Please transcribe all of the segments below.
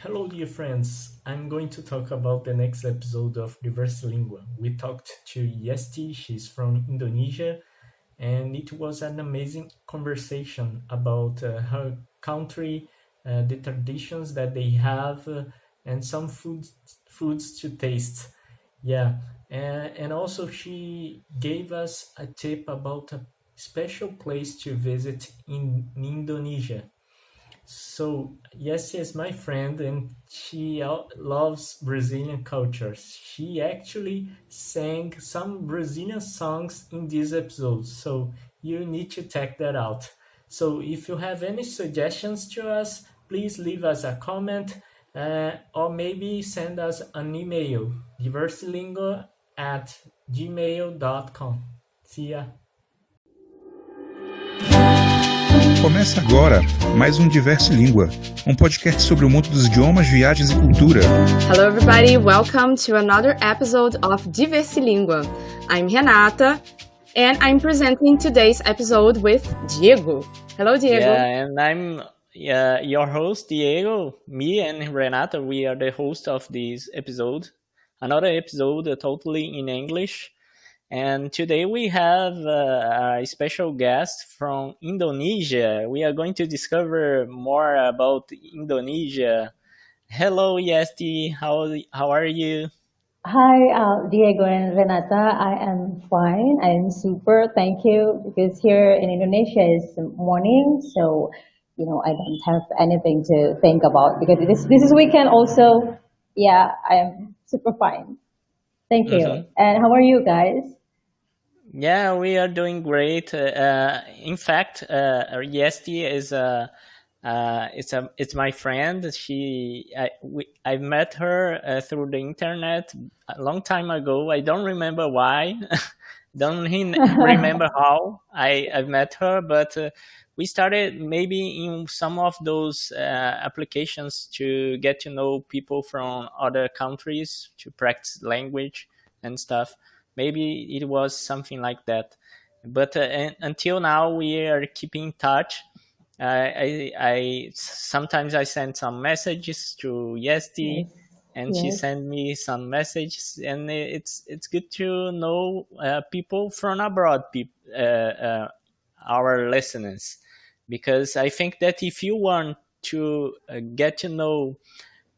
Hello, dear friends. I'm going to talk about the next episode of Diversilíngua. We talked to Yesti, she's from Indonesia, and it was an amazing conversation about her country, the traditions that they have, and some foods to taste. Yeah, and also she gave us a tip about a special place to visit in Indonesia. So, yes, she is my friend and she loves Brazilian cultures. She actually sang some Brazilian songs in this episode, so you need to check that out. So, if you have any suggestions to us, please leave us a comment or maybe send us an email diversilingua@gmail.com. See ya! Começa agora mais um Diversilíngua, um podcast sobre o mundo dos idiomas, viagens e cultura. Hello everybody, welcome to another episode of Diversilíngua. I'm Renata and I'm presenting today's episode with Diego. Hello Diego. Yeah, and I'm your host, Diego. Me and Renata, we are the host of this episode. Another episode totally in English. And today we have a special guest from Indonesia. We are going to discover more about Indonesia. Hello, Yesti. How are you? Hi, Diego and Renata. I am fine. I am super. Thank you. Because here in Indonesia is morning, so I don't have anything to think about because this is weekend also. Yeah, I am super fine. Thank you. And how are you guys? Yeah, we are doing great. In fact, Yesti is it's my friend. I met her through the internet a long time ago. I don't remember why, remember how I met her, but we started maybe in some of those applications to get to know people from other countries to practice language and stuff. Maybe it was something like that. But until now, we are keeping in touch. I sometimes I send some messages to Yesti, and she Yes. sent me some messages, and it's good to know people from abroad, our listeners, because I think that if you want to get to know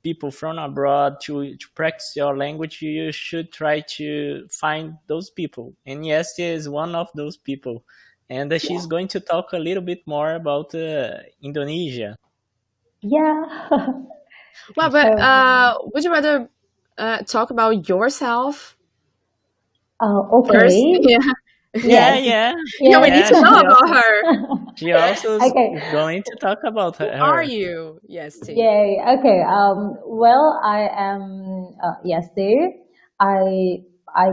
people from abroad to practice your language, you should try to find those people. And Yesti is one of those people. And she's going to talk a little bit more about Indonesia. Yeah. Well, but would you rather talk about yourself first? Okay. Yeah, Yes. yeah. Yeah, we need to Yeah, know she about also, her. she also is Okay. going to talk about Who her. are you, Yesti? Yay. Okay. Well, I am Yesti. I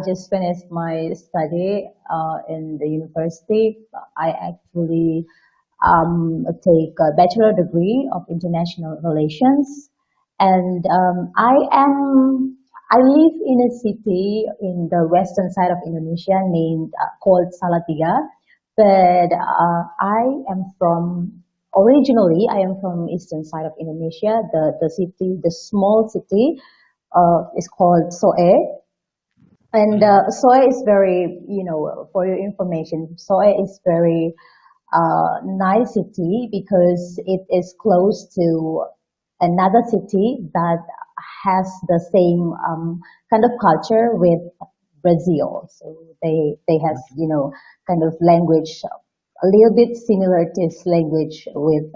just finished my study in the university. I actually take a bachelor degree of international relations, and I live in a city in the western side of Indonesia named called Salatiga, but originally I am from eastern side of Indonesia. The small city is called Soe, and Soe is very, for your information, Soe is very nice city because it is close to another city that has the same kind of culture with Brazil. So they have kind of language a little bit similar to this language with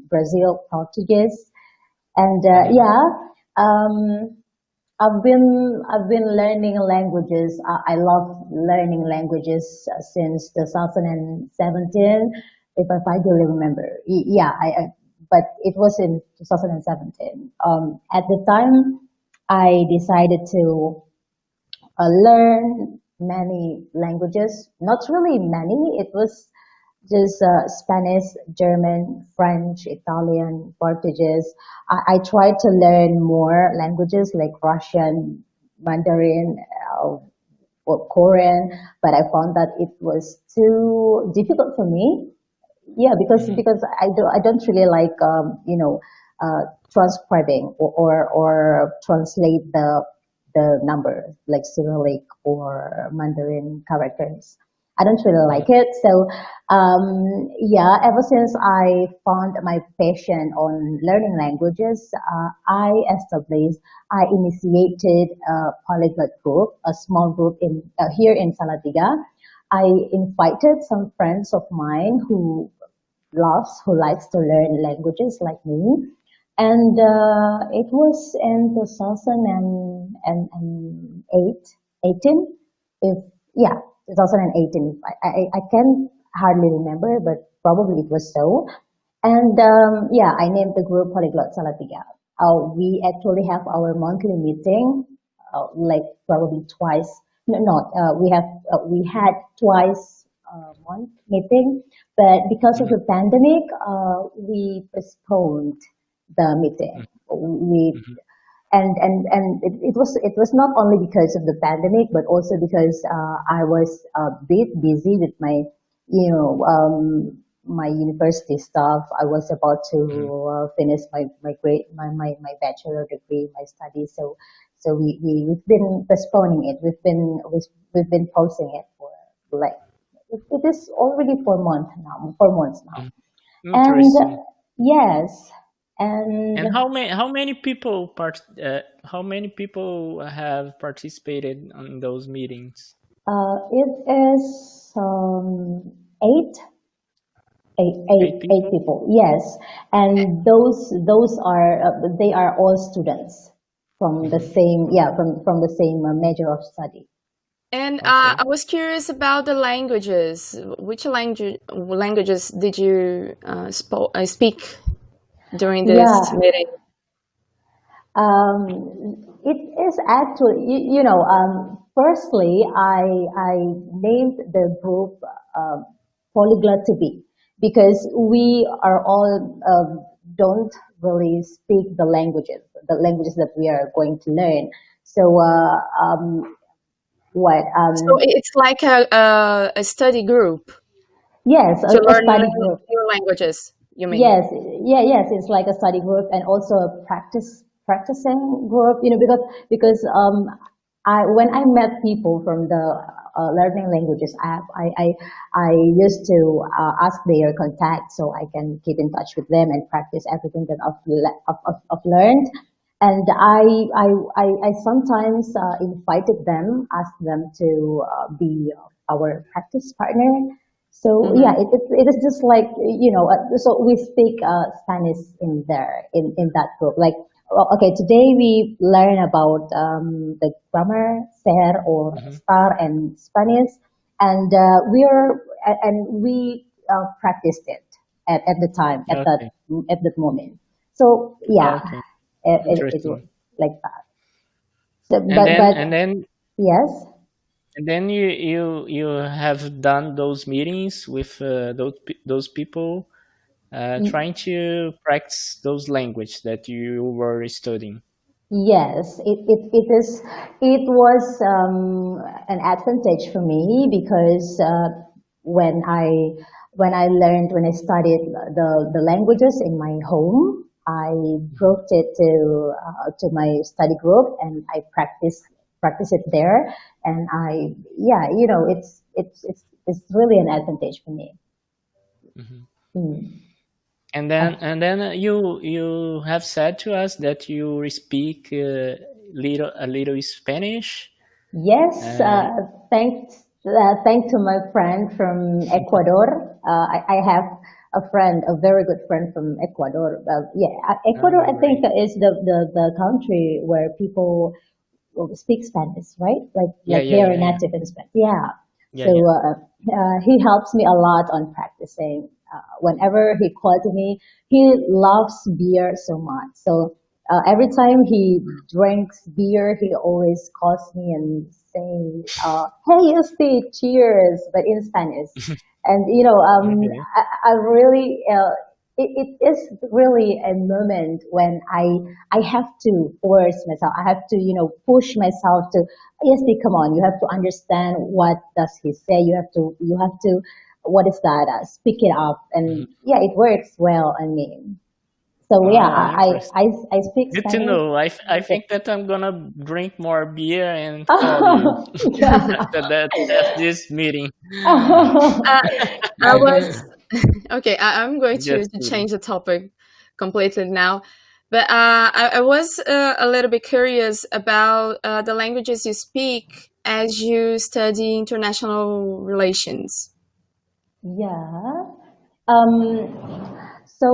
Brazil Portuguese, and um, I've been learning languages. I love learning languages since 2017, if I vaguely remember. Yeah, but it was in 2017. At the time, I decided to learn many languages. Not really many. It was just Spanish, German, French, Italian, Portuguese. I tried to learn more languages like Russian, Mandarin, or Korean, but I found that it was too difficult for me. Yeah, because I don't really like transcribing or translate the numbers like Cyrillic or Mandarin characters. I don't really like it. So yeah, ever since I found my passion on learning languages, I initiated a polyglot group, a small group in here in Salatiga. I invited some friends of mine who likes to learn languages like me. And it was in 2018, if yeah, 2018. I can hardly remember, but probably it was so. And yeah, I named the group Polyglot Salatiga. We actually have our monthly meeting, like probably twice. No, not we had twice a month meeting, but because of the pandemic, we postponed the meeting. We it was not only because of the pandemic, but also because I was a bit busy with my my university stuff. I was about to finish my bachelor degree, my studies. So we've been postponing it. We've been pausing it for like it is already 4 months now. 4 months now. And Interesting. yes, And and how many people have participated on those meetings? it is Eight eight people? people. Yes, and those are they are all students from the same from the same major of study. And Okay. I was curious about the languages. Which languages did you speak during this Yeah, meeting? it is actually, firstly, I named the group Polyglot to be because we are all don't really speak the languages that we are going to learn. So, what, So it's like a study group yes, to a learn study group. new languages, you mean? Yes, yes, it's like a study group and also a practicing group, because I when I met people from the learning languages app, I used to ask their contact so I can keep in touch with them and practice everything that I've learned. And I sometimes invited them, asked them to be our practice partner. So yeah, Mm-hmm. it is just like so we speak Spanish in there in that group. Like okay, today we learn about the grammar, ser or Hmm. estar and Spanish, and we practiced it at the time Okay. at that moment. So yeah, Okay. it was Interesting. like that. So And then but and then yes. and then you have done those meetings with those people, trying to practice those language that you were studying. Yes, it was an advantage for me because when I studied the languages in my home, I brought it to my study group and I practice it there, and it's really an advantage for me. Hmm. Mm. And then you have said to us that you speak a little Spanish. Yes, Uh, thanks to my friend from Ecuador. I have a friend, a very good friend from Ecuador. Ecuador, I think, right. is the country where people speak Spanish, right? Yeah, Like yeah, they are yeah, yeah, native in Spanish. Yeah. yeah, So yeah. he helps me a lot on practicing. Whenever he called me, he loves beer so much. So every time he drinks beer, he always calls me and say, "Hey, Yesti, cheers!" But in Spanish. And Okay. I really it is really a moment when I have to force myself. I have to push myself to yes, come on. You have to understand what does he say. You have to what is that? Speak it up, Mhm. and yeah, it works well on me. So yeah, Oh, interesting. I speak Good to Spanish. know. I think that I'm gonna drink more beer and call you Yeah. after this meeting. Uh, I was Okay. okay. I'm going Just to kidding. change the topic completely now, but I was a little bit curious about the languages you speak as you study international relations. Yeah. So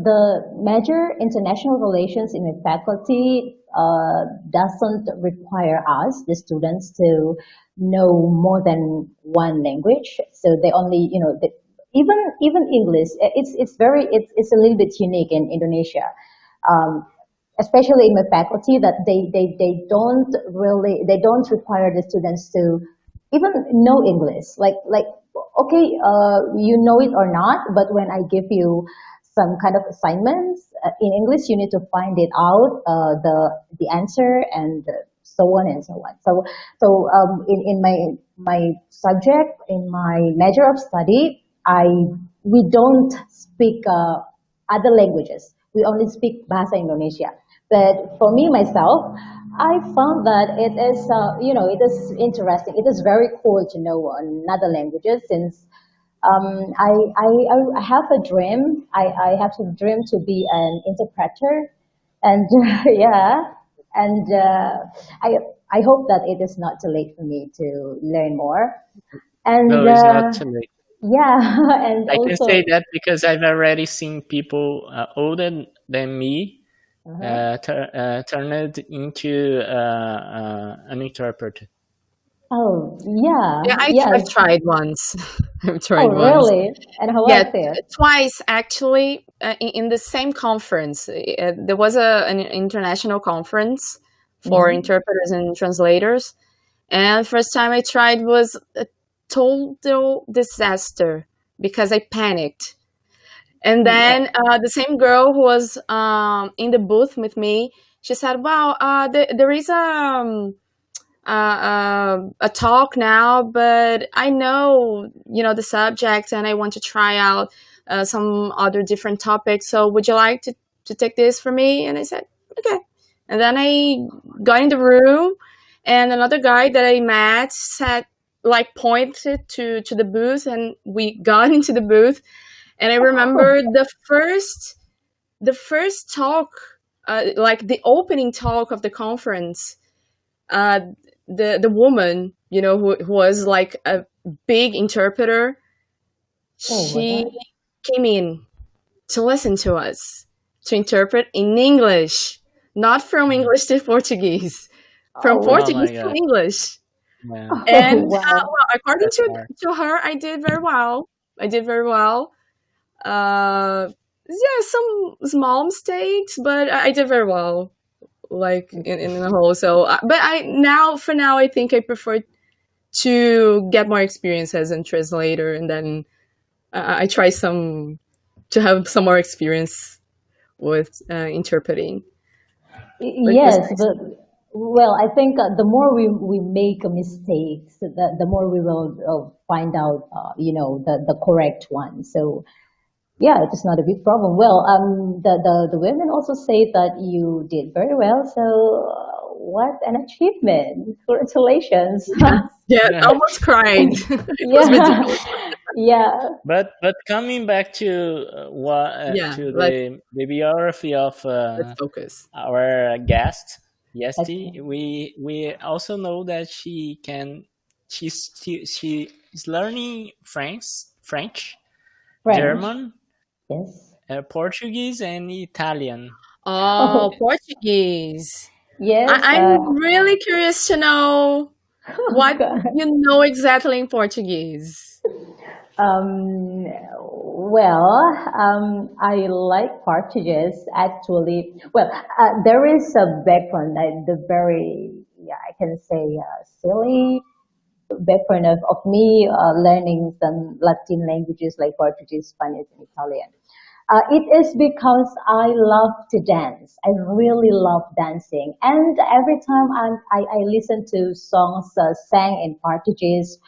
the major international relations in my faculty doesn't require us, the students, to know more than one language. So they only, even English. It's a little bit unique in Indonesia. Um, Especially in my faculty, that they don't require the students to even know English. Like okay, you know it or not, but when I give you some kind of assignments in English, you need to find it out, the answer, and so on and so on. So in my subject, in my major of study, I we don't speak other languages. We only speak Bahasa Indonesia. But for me myself, I found that it is interesting. It is very cool to know another languages, since I have a dream. I have a dream to be an interpreter, and yeah, and I hope that it is not too late for me to learn more. And No, it's not too late. yeah, and I can say also, that because I've already seen people older than me uh turn it into an interpreter. oh Yeah, yeah, I've yes. tried once. I've Oh tried once. really? And how Yeah, was it? twice actually in the same conference. There was an international conference for Mm-hmm. interpreters and translators, and first time I tried was a total disaster because I panicked. And then the same girl who was in the booth with me, she said, "Wow, there is a talk now, but I know the subject, and I want to try out some other different topics. So would you like to take this for me?" And I said, "Okay." And then I got in the room, and another guy that I met said, like, pointed to the booth, and we got into the booth. And I remember the first talk, like the opening talk of the conference. Uh, the woman, who was like a big interpreter, Oh my she God. came in to listen to us, to interpret in English, not from Mhm. English to Portuguese, from Oh, Oh Portuguese my to god. English. Yeah, And oh wow. well, according that's hard. to her, I did very well. I did very well. Yeah, some small mistakes, but I did very well, like in the whole. So, but for now, I think I prefer to get more experience as a translator, and then I try to have some more experience with interpreting. But it was Yes, nice. but well, I think the more we make mistakes, the more we will find out, the correct one. So yeah, it is not a big problem. Well, the women also say that you did very well. So what an achievement! Congratulations. Yes, yeah, I Yeah. almost cried. It was Yeah, ridiculous. yeah. But coming back to what Yeah, to let's the biography of let's focus. our guest Okay. Yesti, we also know that she is learning French, French. German, Yes. Portuguese, and Italian. Oh, Oh, Portuguese. yes. I'm really curious to know Oh what God. you know exactly in Portuguese. Um, well, I like Portuguese actually. Well, there is a background, the very, yeah, I can say silly background of me learning some Latin languages like Portuguese, Spanish, and Italian. It is because I love to dance. I really love dancing, and every time I listen to songs sang in Portuguese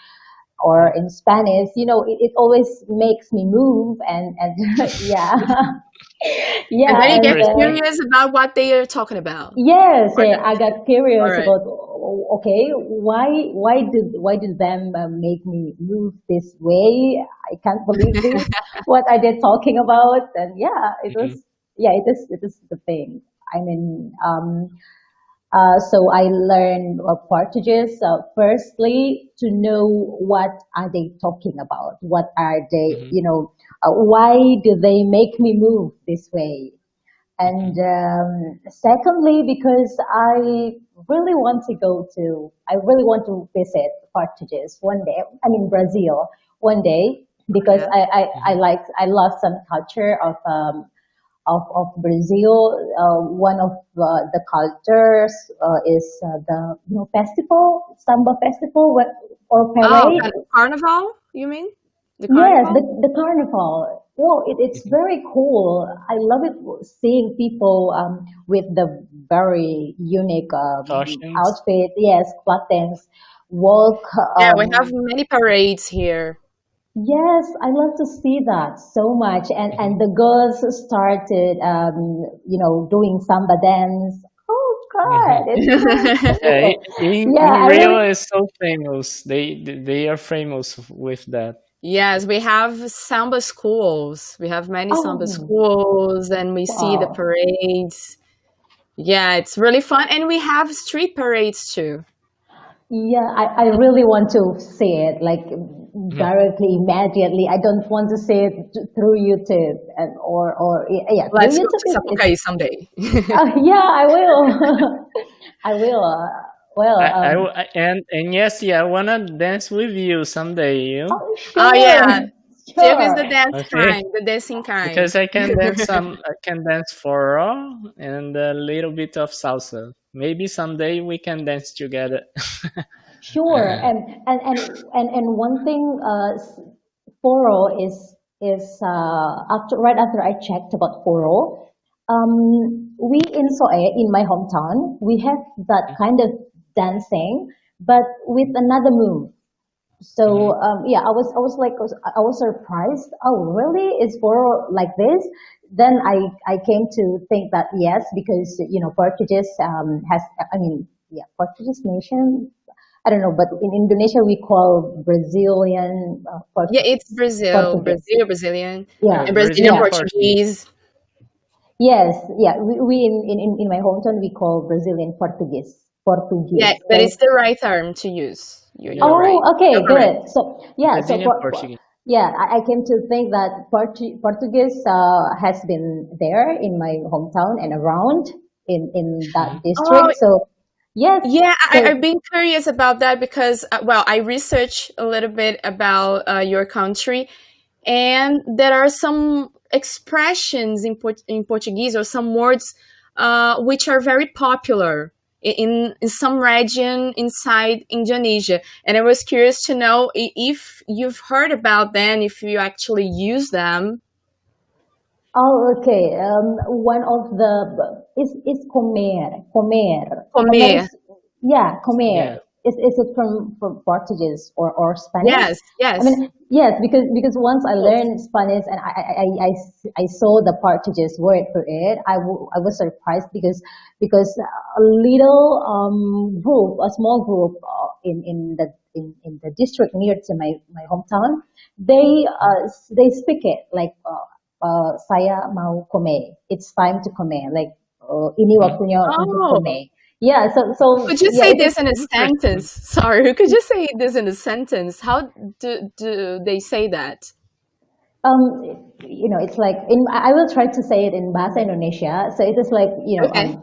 or in Spanish, it always makes me move, and yeah. And Yeah, then you get Interesting. curious about what they are talking about. yes, Or I got all curious right. about okay, why did them make me move this way? I can't believe this. What are they talking about? And yeah, Mhm. it is the thing. I mean, so I learned Portuguese firstly to know what are they talking about. What are they? Mhm. Why do they make me move this way? And Mhm. secondly, because I really want to visit Portuguese one day. I mean Brazil one day because Yeah. I Mhm. I love some culture of Brazil. One of the cultures is the festival, samba festival or Oh, parade. carnival, you mean? The Yes, carnival? the carnival. Well, it's Mhm. very cool. I love it seeing people with the very unique Cautions. outfit. Yes, buttons, walk. Yeah, we have many parades here. Yes, I love to see that so much. And Mhm. the girls started, doing samba dance. Oh God, Mhm. it's so Yeah, cool. Yeah, in I Rio really. is so famous. They are famous with that. Yes, we have samba schools. We have many samba Oh, schools, and we see the wow. parades. Yeah, it's really fun. And we have street parades too. Yeah, I really want to see it like Mhm. directly, immediately. I don't want to see it through YouTube or yeah, through Let's go YouTube to is Sapucaí someday. yeah, I will. I will. Well, And yes, yeah, I wanna dance with you someday. You oh, Oh sure, yeah, Steve is sure. the dance okay? kind, the dancing kind. Because I can dance forró and a little bit of salsa. Maybe someday we can dance together. Sure, and one thing, Foro is after right after I checked about Foro, we in Soe in my hometown we have that kind of dancing, but with another move. So Mhm. yeah, I was surprised. Oh, really? Is Foro like this? Then I came to think that yes, because Portuguese has I mean yeah Portuguese nation. I don't know, but in Indonesia we call Brazilian Yeah, it's Portuguese. Brazil, Portuguese. Brazil, Brazilian, Yeah, and Brazilian yeah. Brazilian Portuguese. Portuguese. Yes, yeah. We in my hometown we call Brazilian Portuguese. Yeah, Portuguese. but So it's the right term to use. You're Yeah, oh, right. You're okay, correct. good. So yeah, so Brazilian Portuguese. yeah, I came to think that Portuguese has been there in my hometown and around in that Mhm. Oh, district. So yes, yeah, I've so been curious about that because, well, I researched a little bit about your country, and there are some expressions in Portuguese or some words which are very popular in some region inside Indonesia. And I was curious to know if you've heard about them, if you actually use them. oh, okay. One of the is comer. Comer Comer. is yeah, Yeah. comer. Is it from Portuguese or Spanish? Yes, I yes. mean, yes, because once I Both. learned Spanish and I saw the Portuguese word for it, I was surprised because a little group, a small group in the district near to my hometown, Mhm. they speak it like. Saya mau comer. It's time to comer. Like ini Mhm. waktunya untuk Oh. comer. Yeah. So Could you yeah, say it is. this in a Interesting. sentence? Sorry, could you say this in a sentence? How do they say that? It's like I will try to say it in Bahasa Indonesia. So it is like Okay.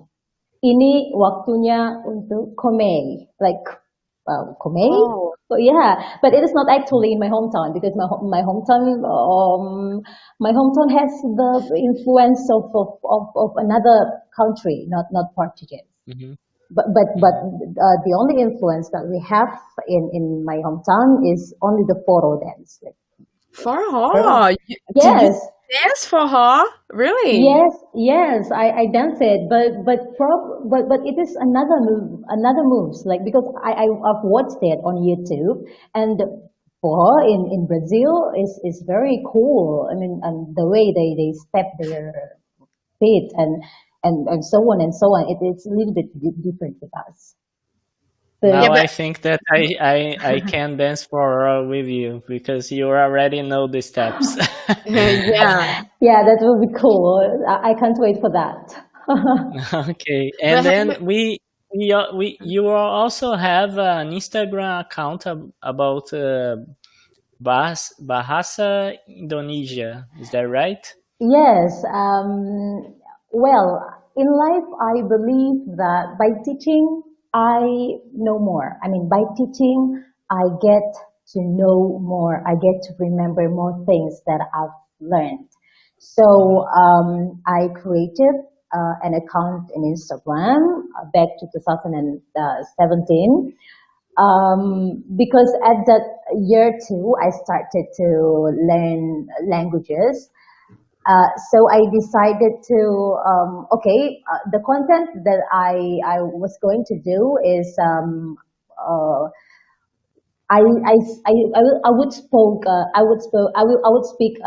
ini waktunya untuk comer. Like comer. Oh. So yeah, but it is not actually in my hometown because my hometown has the influence of another country, not Portuguese. Mhm. But Mhm. the only influence that we have in my hometown is only the photo dance. Like, Forró. Do you yes, dance forró? Really? yes, yes. I dance it, but it is another moves. Like because I've watched it on YouTube, and for in Brazil is very cool. I mean, and the way they step their fit and so on and so on. It's a little bit different with us. But Now Yeah, I but think that I can dance for with you because you already know the steps. yeah. yeah, that will be cool. I can't wait for that. Okay, and But have you, then you also have an Instagram account about Bahasa Indonesia. Is that right? Yes. Well, in life, I believe that by teaching, I know more. I mean, by teaching, I get to know more. I get to remember more things that I've learned. So I created an account in Instagram back to 2017 because at that year too, I started to learn languages. So I decided to, the content that I was going to do is, I would speak,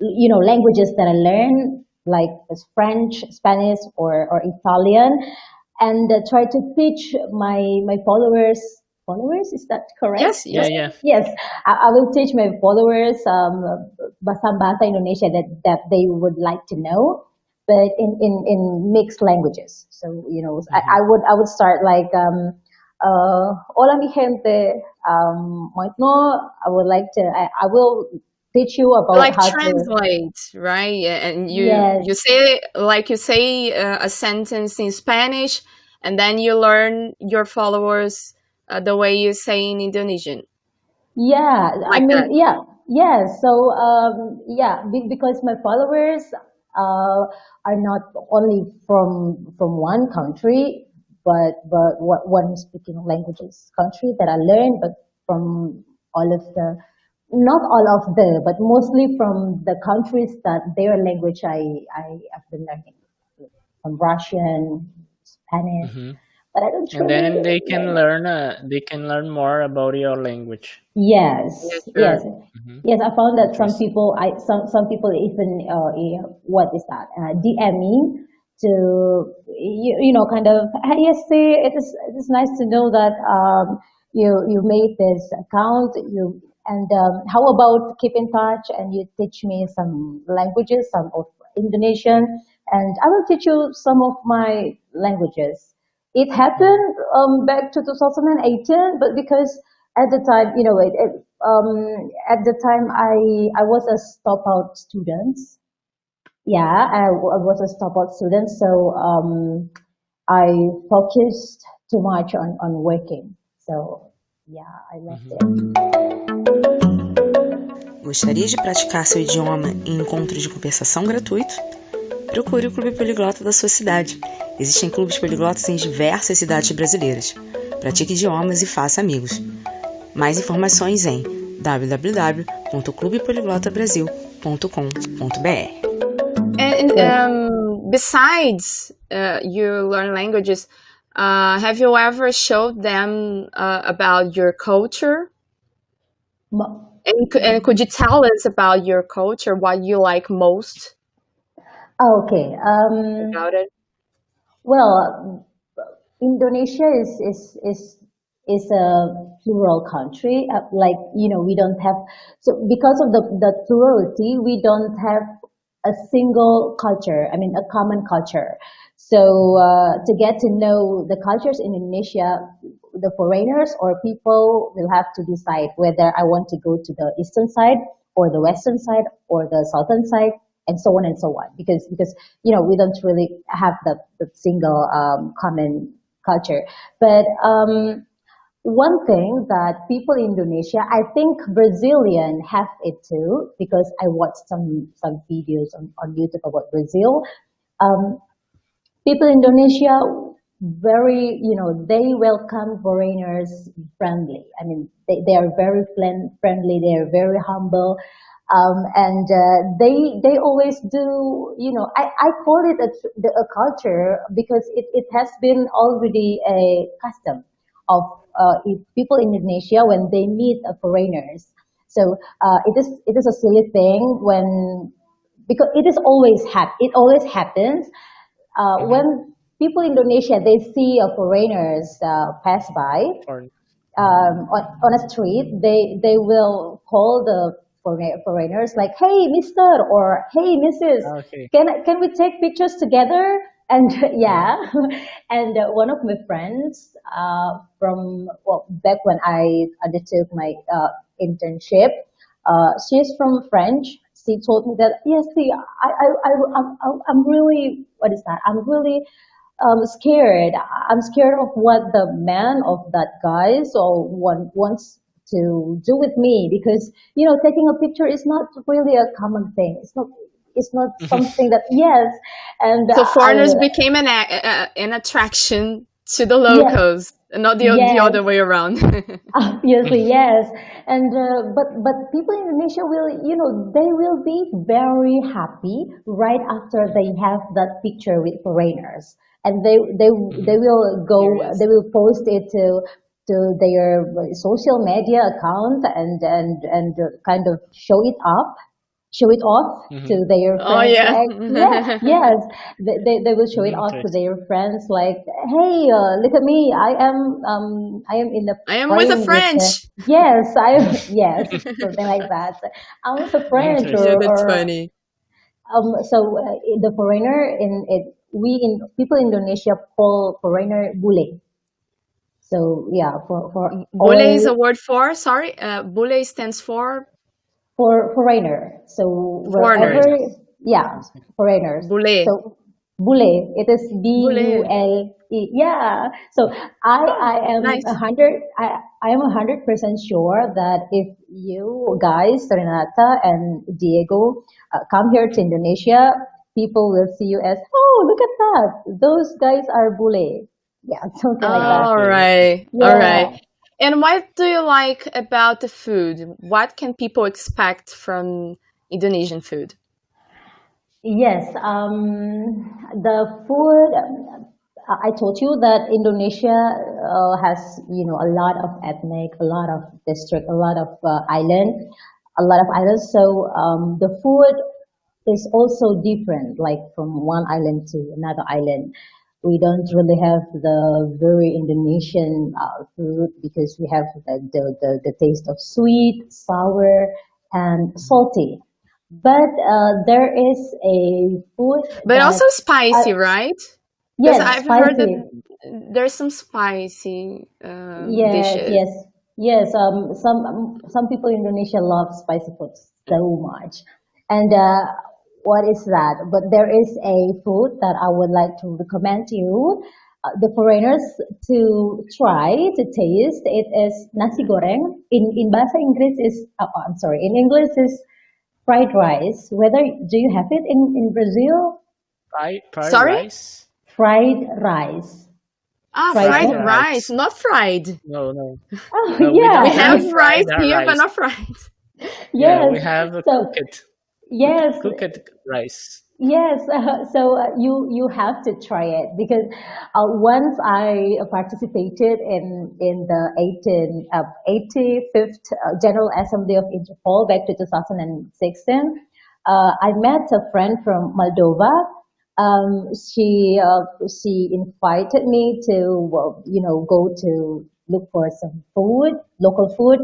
languages that I learned, like French, Spanish, or Italian, and try to teach my followers. Followers, is that correct? yes, Yeah, yes. yeah. Yes, I will teach my followers bahasa Indonesia that they would like to know, but in mixed languages. So I would start like hola mi gente, no, I would like to I will teach you about Like how to translate, right? Yeah, and yes. you say a sentence in Spanish, and then you learn your followers the way you say in Indonesian, Yeah, I like mean, that. yeah. So, because my followers are not only from one country, but one speaking languages country that I learned, but from all of the, not all of the, but mostly from the countries that their language I have been learning, from Russian, Spanish, Hmm. but I don't And really then learn. they can learn more about your language. Yeah, Yes, sure. yes, Hmm. yes. I found that some Interesting. people, some people even, what is that? DM me to, kind of, hey, yes, see, it is nice to know that you made this account. And how about keep in touch and you teach me some languages, some of Indonesian, and I will teach you some of my languages. It Hmm. happened back to 2018, but because at the time, at the time I was a stop out student. Yeah, I was a stop out student, so I focused too much on working. So yeah, I left Hmm. it. Gostaria de praticar seu idioma em encontro de conversação gratuito? Procure o Clube Poliglota da sua cidade. Existem clubes poliglotas em diversas cidades brasileiras. Pratique idiomas e faça amigos. Mais informações em www.clubepoliglotabrasil.com.br. And Good. besides you learn languages, have you ever showed them about your culture? Mo- And could you tell us about your culture, what you like most Okay. about it? Well, Indonesia is a plural country. Like we don't have, so because of the plurality, we don't have a single culture. I mean, a common culture. So to get to know the cultures in Indonesia, the foreigners or people will have to decide whether I want to go to the eastern side or the western side or the southern side, and so on and so on. Because we don't really have the single common culture. But one thing that people in Indonesia, I think Brazilian have it too, because I watched some videos on YouTube about Brazil. Um, People in Indonesia very, they welcome foreigners friendly. I mean, they are very friendly. They are very humble. And they always do, I call it a culture because it has been already a custom of people in Indonesia when they meet foreigners. So it is a silly thing when because it always happens when people in Indonesia they see foreigners pass by Or on a street, they will call the foreigners like, "Hey, Mister," or "Hey, Mrs. okay. Can we take pictures together?" And yeah, and one of my friends from back when I undertook my internship, she's from French. She told me that yes, see, I'm really what is that? I'm really scared. I'm scared of what the man of that guy wants to do with me because taking a picture is not really a common thing. It's not something that yes, and So I foreigners became an attraction to the yes, locals, and not the yes. other way around. Obviously, yes, and but people in Indonesia will, they will be very happy right after they have that picture with foreigners, and they will go, Yes. they will post it to their social media account and kind of show it off to their Oh friends yeah. like yes they will show it off to Interesting. their friends like hey look at me I am in the I am with the frame with the French. yes I am yes something like that I'm with the French Yeah, Interesting. that's or funny. so the foreigner in it we in people in Indonesia call foreigner bule so yeah for Bule is a all word for, sorry, bule stands for foreigner. So wherever, foreigners. Foreigner. yeah, foreigners. Bule. So bule, it is Bule. Bule. Yeah. So I am Nice. I am 100% sure that if you guys, Renata and Diego, come here to Indonesia, people will see you as, oh, look at that. Those guys are bule. Yeah, something like that. All Okay. right. All Yeah. right. And what do you like about the food? What can people expect from Indonesian food? Yes, the food. I told you that Indonesia has, a lot of ethnic, a lot of district, a lot of a lot of islands. So the food is also different, like from one island to another island. We don't really have the very Indonesian food because we have the taste of sweet, sour, and salty. But there is a food But that, also spicy, uh, right? Because yes, I've heard that spicy. there's some spicy Yes, dishes. yes, yes. Some people in Indonesia love spicy food so much, and what is that? But there is a food that I would like to recommend to you, the foreigners to try to taste. It is nasi goreng. In bahasa Inggris is I'm sorry. In English is fried rice. Whether do you have it in Brazil? Fried Sorry? rice? Fried rice. Ah, Fried fried Fried rice. rice, rice. not fried. No, no. Oh No, we We don't yeah. have have rice fried here, but rice. not fried. Yeah, Yes. we have a So yes, cooked rice. yes. So you have to try it because once I participated in the 85th General Assembly of Interpol back to 2016. I met a friend from Moldova. She invited me to go to look for some food, local food,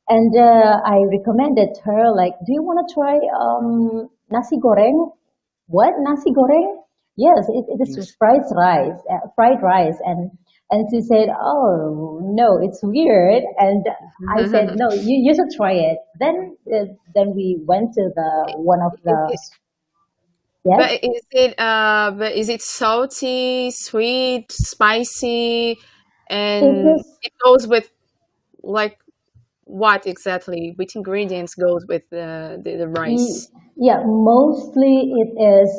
and I recommended her like, do you want to try nasi goreng? What nasi goreng? Yes, it is Yes. fried rice, and she said, oh no, it's weird, and I said, no, you should try it. Then we went to the one of the yes. But is it salty, sweet, spicy, It and is it goes with like what exactly? Which ingredients goes with the Y- rice? Yeah, mostly it is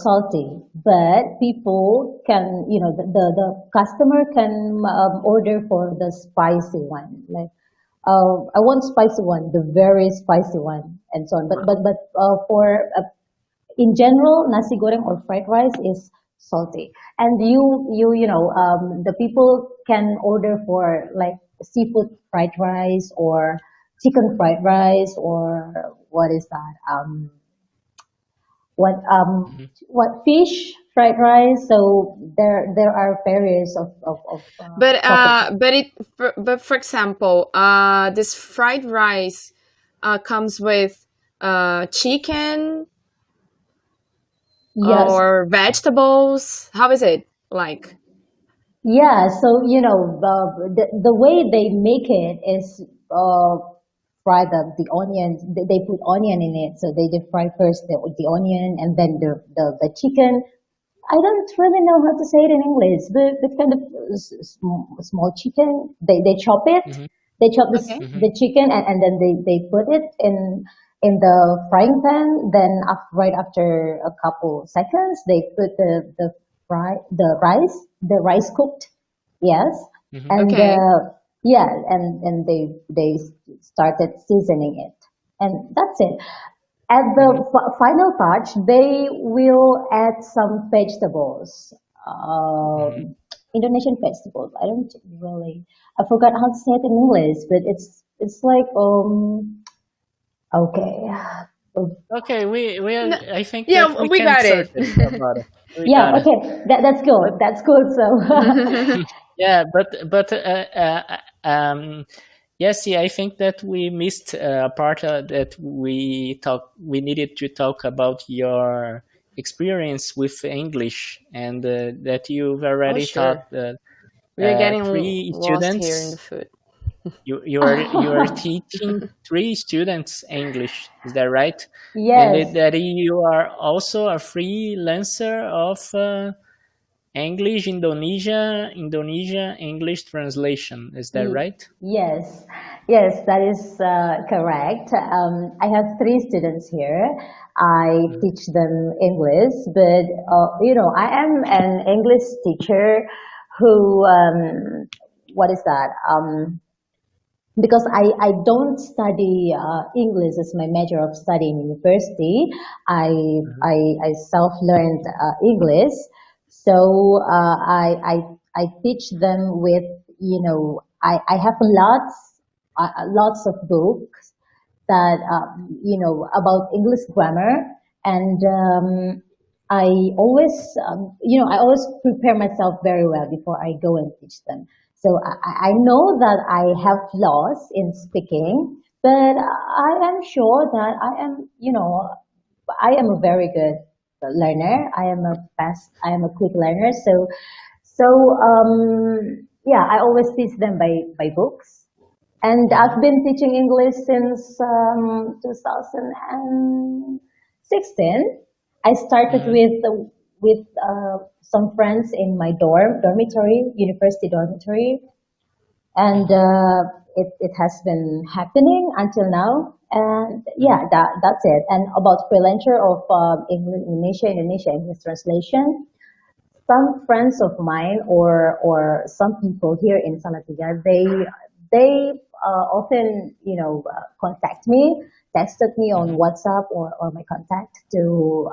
salty, but people can, the customer can order for the spicy one. Like, I want spicy one, the very spicy one, and so on. But for in general, nasi goreng or fried rice is salty, and the people can order for like seafood fried rice or chicken fried rice or what is that? what fish, fried rice. So there are various of But topics. but for example, this fried rice comes with chicken Yes. or vegetables. How is it like? Yeah, so the way they make it is fry the onion. They put onion in it, so they deep fry first the onion and then the chicken. I don't really know how to say it in English. The kind of small chicken. They chop it. Mm-hmm. They chop Okay. the chicken and then they put it in the frying pan. Then right after a couple seconds, they put the rice cooked. Yes, Mm-hmm. and Okay. yeah, and they started seasoning it, and that's it. At the Mm-hmm. final touch, they will add some vegetables, Mm-hmm. Indonesian vegetables. I don't really, I forgot how to say it in English, but it's like okay, Okay, we are, No, I think that yeah, we we can got search it. it about it. We yeah, got it. okay, that's good. But That's good. So yeah, but yes, yeah, I think that we missed a part that we needed to talk about your experience with English, and that you've Oh, already sure. taught We are getting three lost here in the students. food. You are teaching three students English. Is that right? And yes, that you are also a freelancer of English Indonesia English translation. Is that Ye- right? Yes, yes, that is correct. I have three students here. I Mhm. teach them English, but I am an English teacher who, what is that? Because I don't study English as my major of study in university. I Mhm. I self-learned English, so I teach them with I have lots of books that about English grammar, and I always I always prepare myself very well before I go and teach them. So I know that I have flaws in speaking, but I am sure that I am a very good learner. I am a quick learner. So yeah, I always teach them by books. And Mhm. I've been teaching English since 2016. I started Mhm. with some friends in my dormitory, university dormitory, and Mhm. it has been happening until now. And Mhm. yeah, that's it. And about freelancer of Indonesia English translation, some friends of mine or some people here in Salatiga, they often contact me, texted me on Mhm. WhatsApp or my contact to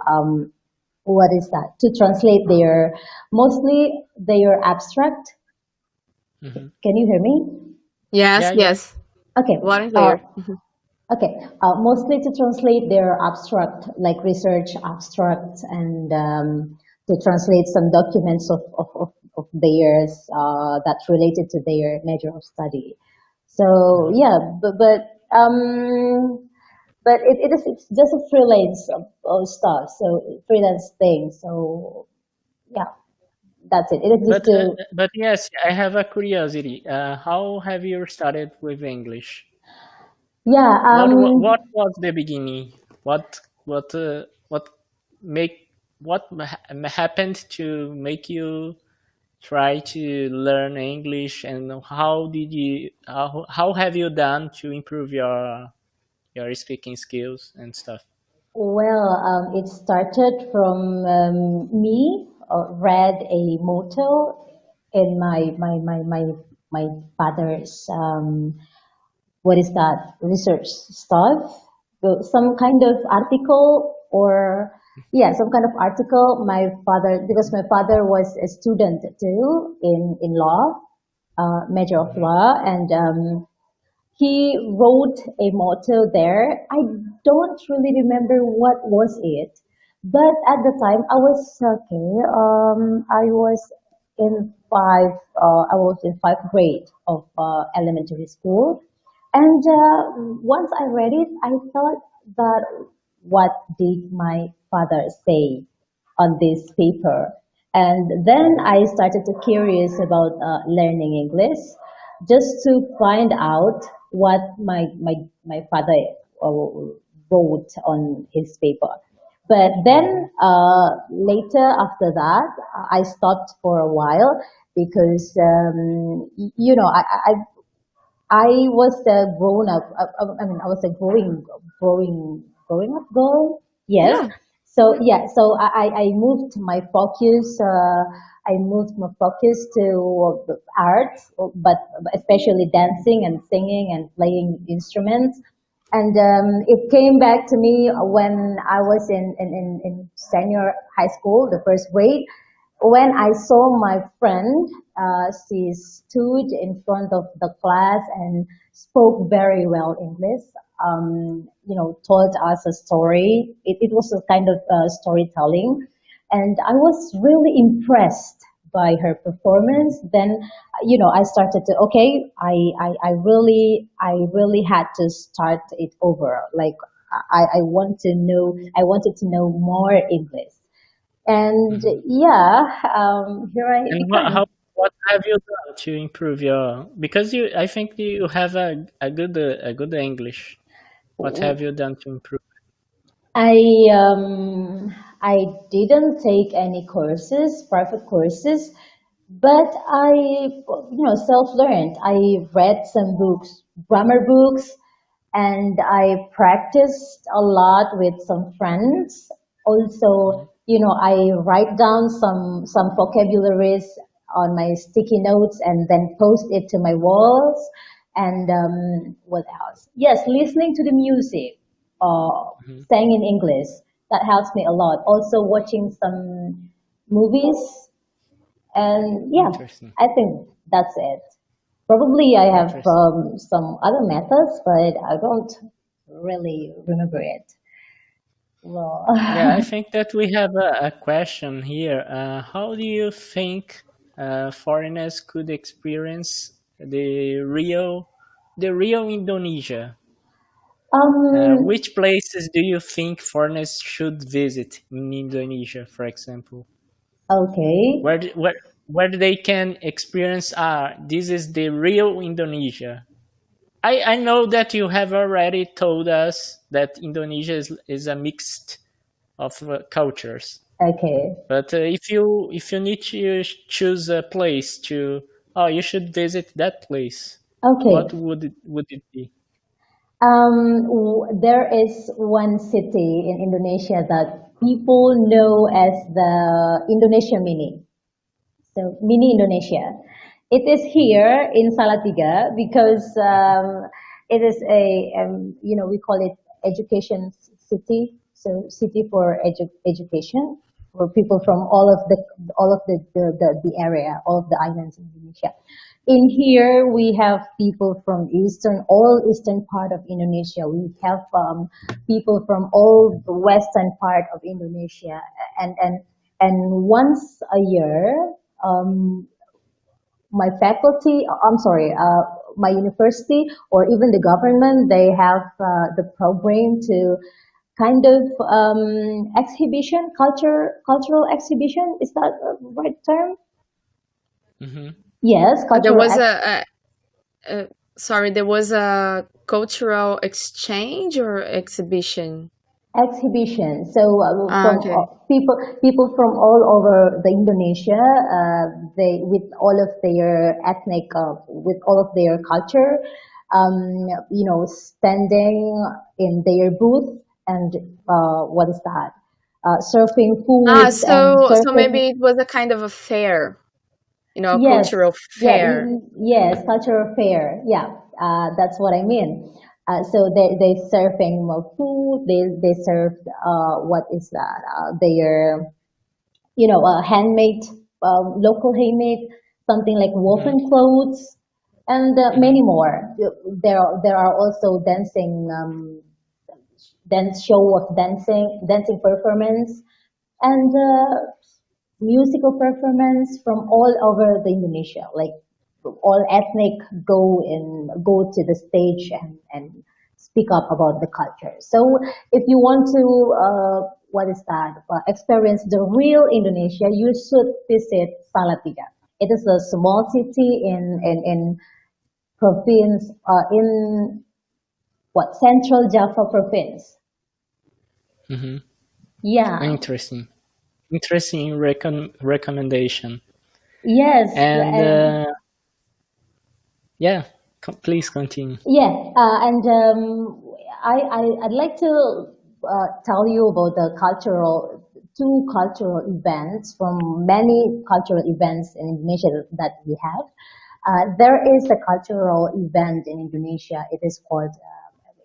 what is that to translate their mostly their abstract. Mhm. Can you hear me? Yes, Yeah, yeah. yes. Okay. Loud and Uh, clear. okay. Mostly to translate their abstract, like research abstracts, and to translate some documents of theirs that's related to their major of study. So Mhm. yeah, but it's just a freelance of stuff. So freelance thing. So yeah, that's it. It is just to But yes, I have a curiosity. How have you started with English? yeah. What was the beginning? What make what happened to make you try to learn English, and how have you done to improve your speaking skills and stuff? Well, it started from me read a motto in my father's what is that research stuff. So some kind of article or yeah, some kind of article. My father, because my father was a student too in law, major of Mhm. law, and he wrote a motto there. I don't really remember what was it, But at the time, I was okay. I was in I was in 5th grade of elementary school, and once I read it, I thought that what did my father say on this paper? And then I started to curious about learning English, just to find out what my father uh, wrote on his paper. But then later after that, I stopped for a while because I was a grown up. I mean, I was a growing up girl. Yes. Yeah. So yeah. So I moved my focus. I moved my focus to arts, but especially dancing and singing and playing instruments. And it came back to me when I was in senior high school, the 1st grade, when I saw my friend. She stood in front of the class and spoke very well English. Told us a story. It was a kind of storytelling, and I was really impressed by her performance. Then, I started to okay. I really had to start it over. Like I wanted to know more English. And Mhm. yeah, here I And am. what have you done to improve your? Because I think you have a good English. What have you done to improve? I I didn't take any courses, private courses, but I self-learned. I read some books, grammar books, and I practiced a lot with some friends. Also, Mhm. I write down some vocabularies on my sticky notes and then post it to my walls. And what else? Yes, listening to the music, Mhm. sang in English. That helps me a lot. Also, watching some movies, and yeah, Interesting. I think that's it. Probably I have Interesting. some other methods, but I don't really remember it. Well, Yeah, I think that we have a question here. How do you think foreigners could experience the real Indonesia? um, Which places do you think foreigners should visit in Indonesia, for example? okay, Where they can experience this is the real Indonesia. I know that you have already told us that Indonesia is a mixed of cultures, okay, but if you need to choose a place to, oh, you should visit that place, what okay. would it be? There is one city in Indonesia that people know as the Indonesia Mini. So mini Indonesia. It is here in Salatiga because it is we call it education city. So city for education for people from all of the area, all of the islands in Indonesia. In here, we have people from all eastern part of Indonesia. We have people from all the western part of Indonesia, and and and once a year, um, my faculty, I'm sorry, my university or even the government, they have the program to kind of exhibition, cultural exhibition. Is that the right term? Hmm. Yes, There cultural was a sorry, there was a cultural exchange or exhibition. exhibition. So Ah, from okay. people from all over the Indonesia, they with all of their ethnic, with all of their culture, standing in their booth and what is that? Serving Ah, foods and so serving. maybe it was a kind of a fair, a Yes, cultural yeah, fair. yes, cultural fair. Yeah, that's what I mean. So they serving more food. They serve what is that? Their handmade, local handmade, something like Hmm. woven clothes, and Hmm. many more. There are also dancing then show of dancing performance, and musical performance from all over the Indonesia. Like all ethnic go to the stage and speak up about the culture. So if you want to experience the real Indonesia, you should visit Salatiga. It is a small city in province in Central Java province. Mm-hmm. Yeah. Interesting recommendation. Yes. And yeah, please continue. Yeah, and I'd like to tell you about two cultural events from many cultural events in Indonesia that we have. There is a cultural event in Indonesia. It is called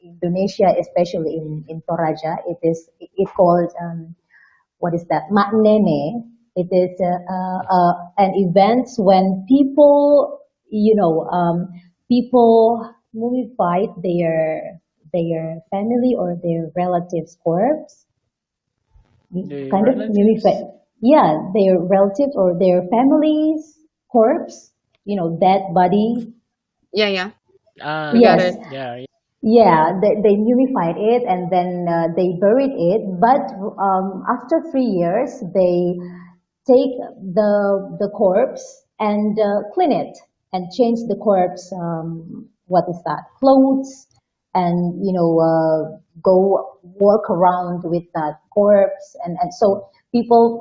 Indonesia, especially in Toraja. It's called Maknene. It is an event when people people mummified their family or their relatives' corpse. Kind of mummified. Yeah, their relatives or their family's corpse. Dead body. Yeah. Yes. Got it. Yeah, they mummified it and then they buried it. But after 3 years, they take the corpse and clean it and change the corpse. Clothes, and go walk around with that corpse, and so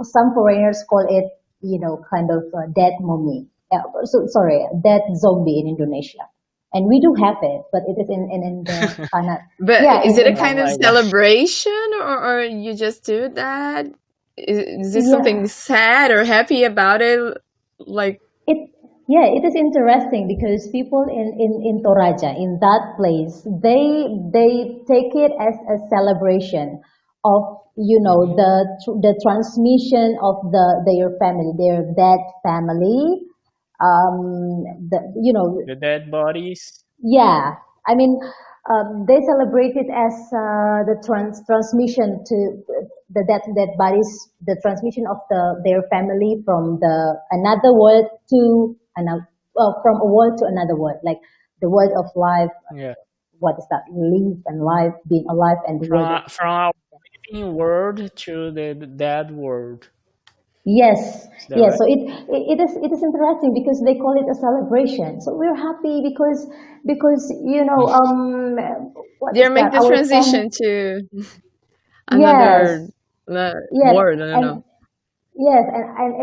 some foreigners call it kind of a dead mummy. Dead zombie in Indonesia. And we do have it, but it is in the kind of. But Yeah, is it a in- kind of my gosh. celebration, or you just do that? Is this Yeah. something sad or happy about it? Like, it is interesting because people in Toraja, in that place, they take it as a celebration of the transmission of their family, their dead family. The dead bodies. Yeah, I mean, they celebrate it as the transmission to the dead bodies, the transmission of their family from another world to from a world to another world, like the world of life. Yeah. What is that? Live and life, being alive, and the world. From our living world to the dead world. Yes, Is that yes. right? So it is interesting because they call it a celebration. So we're happy because what they're is making that? the Our transition to Yes, another yes, word. I don't know. yes, and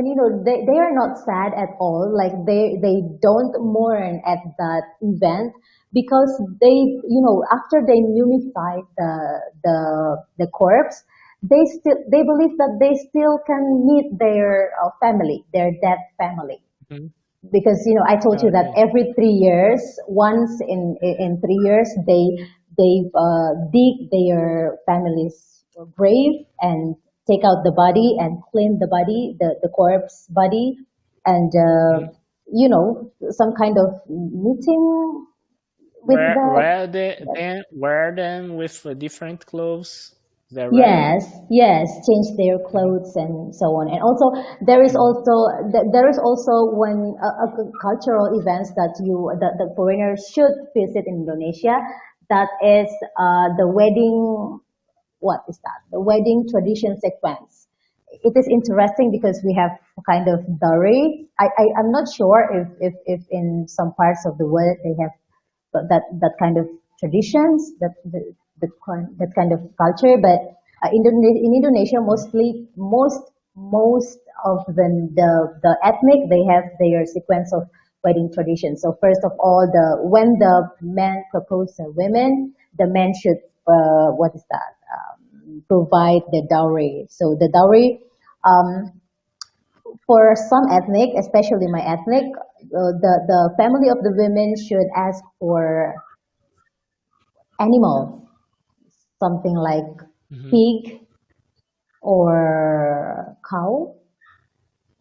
they are not sad at all. Like they don't mourn at that event because after they mummify the corpse, they believe that they still can meet their family, their dead family. Mhm. Because I told you that Okay. every 3 years, once in 3 years, they dig their family's grave and take out the body and clean the body, the corpse body, and some kind of meeting with Wear them with different clothes. Is that right? Yes, change their clothes and so on. And also there is also one a cultural events that the foreigners should visit in Indonesia. That is the wedding. What is that? The wedding tradition sequence. It is interesting because we have kind of dowry. I'm not sure if in some parts of the world they have that kind of traditions, that kind of culture. But in Indonesia, most of the ethnic, they have their sequence of wedding traditions. So first of all, when the man proposes a woman, the man should provide the dowry. So the dowry, for some ethnic, especially my ethnic, the family of the women should ask for animal, something like Mhm. pig or cow.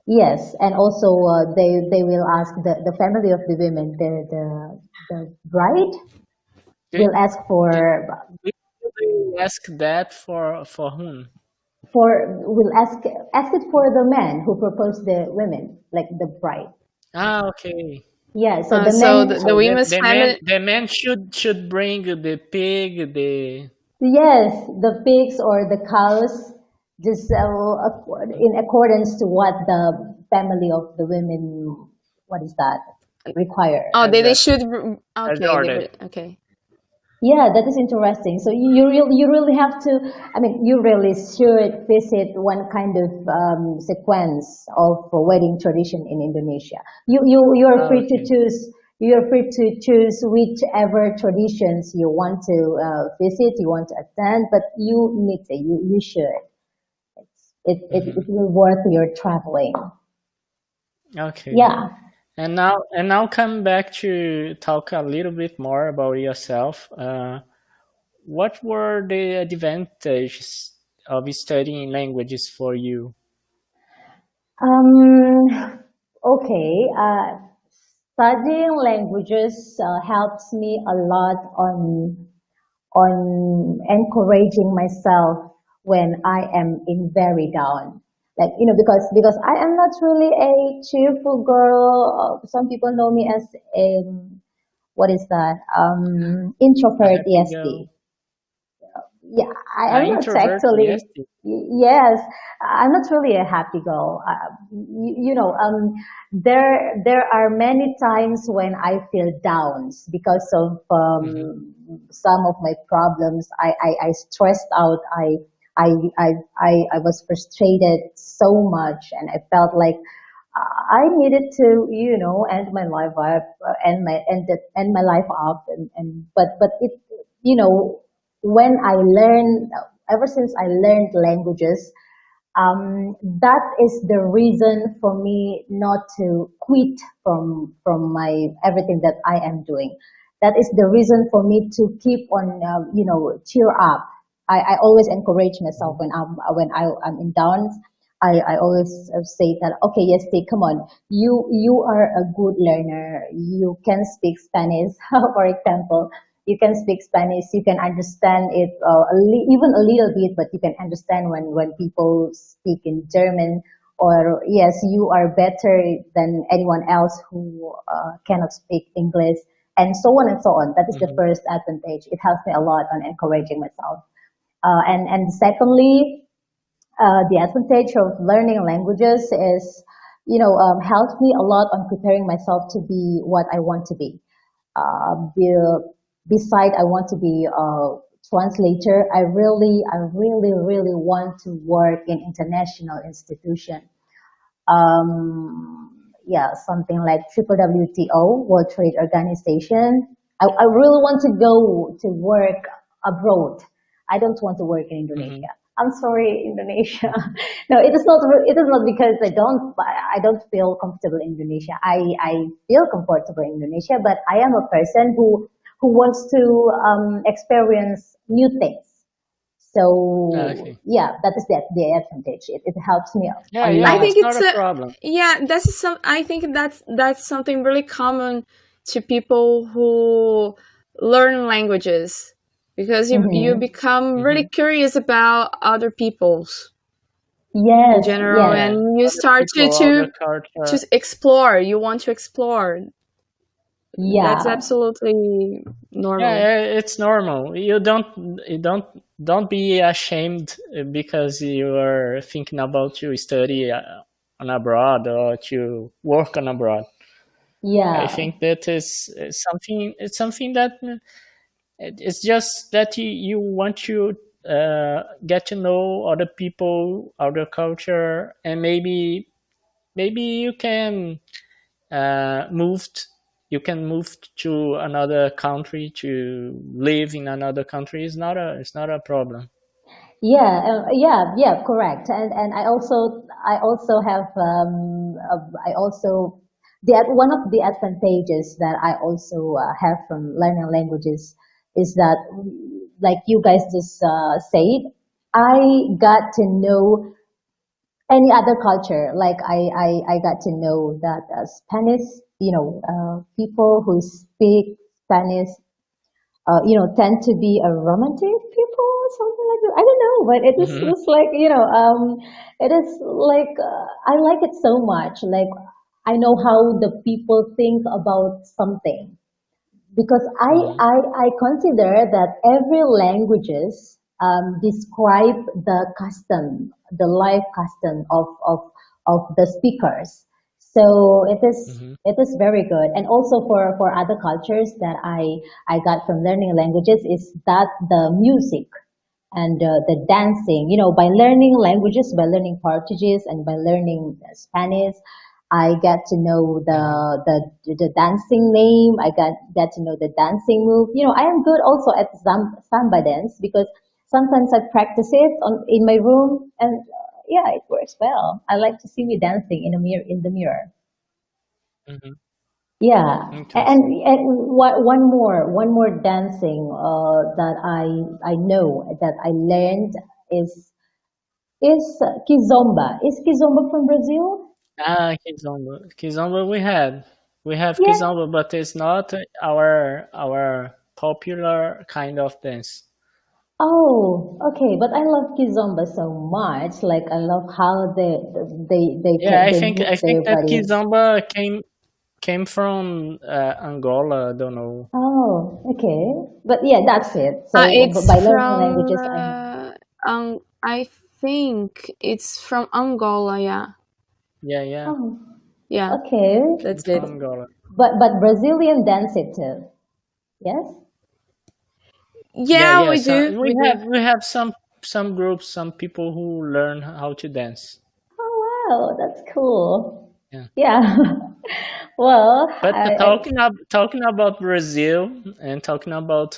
Yes, and also they will ask the family of the women, the bride Do, will ask for. do usually ask that for whom? We'll ask it for the man who proposed the women, like the bride. Ah, okay. Yeah, so the So men, the So women's family. the man should bring the pig, the yes, the pigs or the cows, just in accordance to what the family of the women, what is that, require. Oh, as they a should. as Okay, they ordered. would. Okay. Yeah, that is interesting. So you really have to, I mean, you really should visit one kind of sequence of wedding tradition in Indonesia. You are Ah, free to okay. choose. You are free to choose whichever traditions you want to visit, you want to attend, but you need to, you should. It Hmm. will worth your traveling. Okay. Yeah. And now come back to talk a little bit more about yourself. What were the advantages of studying languages for you? Okay. Studying languages helps me a lot on encouraging myself when I am in very down. Like, because I am not really a cheerful girl. Some people know me as a, what is that? A Introvert, happy Yesti. girl, Yeah, I am not introvert, yes. actually. Yes, I'm not really a happy girl. There are many times when I feel downs because of Hmm. some of my problems. I stressed out. I, I, I was frustrated so much, and I felt like I needed to, end my life up, end my life up, but it, you know, when I learned, ever since I learned languages, that is the reason for me not to quit from my everything that I am doing. That is the reason for me to keep on, cheer up. I always encourage myself when I'm in downs. I always say that, okay, yes, stay, come on. You are a good learner. You can speak Spanish, for example. You can speak Spanish. You can understand it even a little bit, but you can understand when people speak in German. Or yes, you are better than anyone else who cannot speak English, and so on and so on. That is the Hmm. first advantage. It helps me a lot on encouraging myself. And secondly, the advantage of learning languages is, helps me a lot on preparing myself to be what I want to be. Beside, I want to be a translator. I really want to work in international institution. Yeah, something like Triple WTO, World Trade Organization. I really want to go to work abroad. I don't want to work in Hmm. Indonesia. I'm sorry, Indonesia. No, it is not. It is not because I don't feel comfortable in Indonesia. I feel comfortable in Indonesia, but I am a person who wants to experience new things. So Okay. yeah, that is the advantage. It helps me a Yeah, I yeah, lot. think it's not it's a a. problem. Yeah, that's some. I think that's something really common to people who learn languages, because you Hmm. become really Hmm. curious about other people's in Yes, general, yes, Yeah, and you other start to people, other culture. explore. You want to explore. That's yeah, absolutely Yeah, normal. yeah, it's normal. You don't be ashamed because you are thinking about to study on abroad or to work on abroad. I yeah, think that is something. It's something that it's just that you want to get to know other people, other culture, and maybe you can moved you can move to another country to live in another country. It's not a problem. yeah, correct. And I also have I also one of the advantages that I also have from learning languages is that, like you guys just said, I got to know any other culture. Like I got to know that Spanish, people who speak Spanish tend to be a romantic people or something like that. I don't know, but it is Hmm. it's like, it is like, I like it so much. Like, I know how the people think about something, because Hmm. I consider that every languages describe the custom, the life custom of the speakers. So Hmm. it is very good. And also for other cultures that I got from learning languages is that the music and the dancing. By learning languages, by learning Portuguese and by learning Spanish, I get to know Hmm. the dancing name. I get to know the dancing move. I am good also at samba dance, because sometimes I practice it in my room, and yeah, it works well. I like to see me dancing in the mirror. Hmm. Yeah, and Interesting. one more dancing that I know that I learned is Kizomba. Is Kizomba from Brazil? Ah, Kizomba. Kizomba we have Yeah. Kizomba, but it's not our popular kind of dance. Oh, okay. But I love Kizomba so much. Like, I love how Yeah, I they think move I their think that body. Kizomba came from Angola. I don't know. Oh, okay. But yeah, that's it. So It's by learning from languages, I I think it's from Angola. Yeah, Yeah, yeah, oh, yeah, okay. that's from it. Angola. But Brazilian dance it too. Yes. Yeah, Yeah, yeah. we So do. We do. we have some groups, some people who learn how to dance. Oh wow, that's cool. Yeah. Yeah. Well, But talking about Brazil and talking about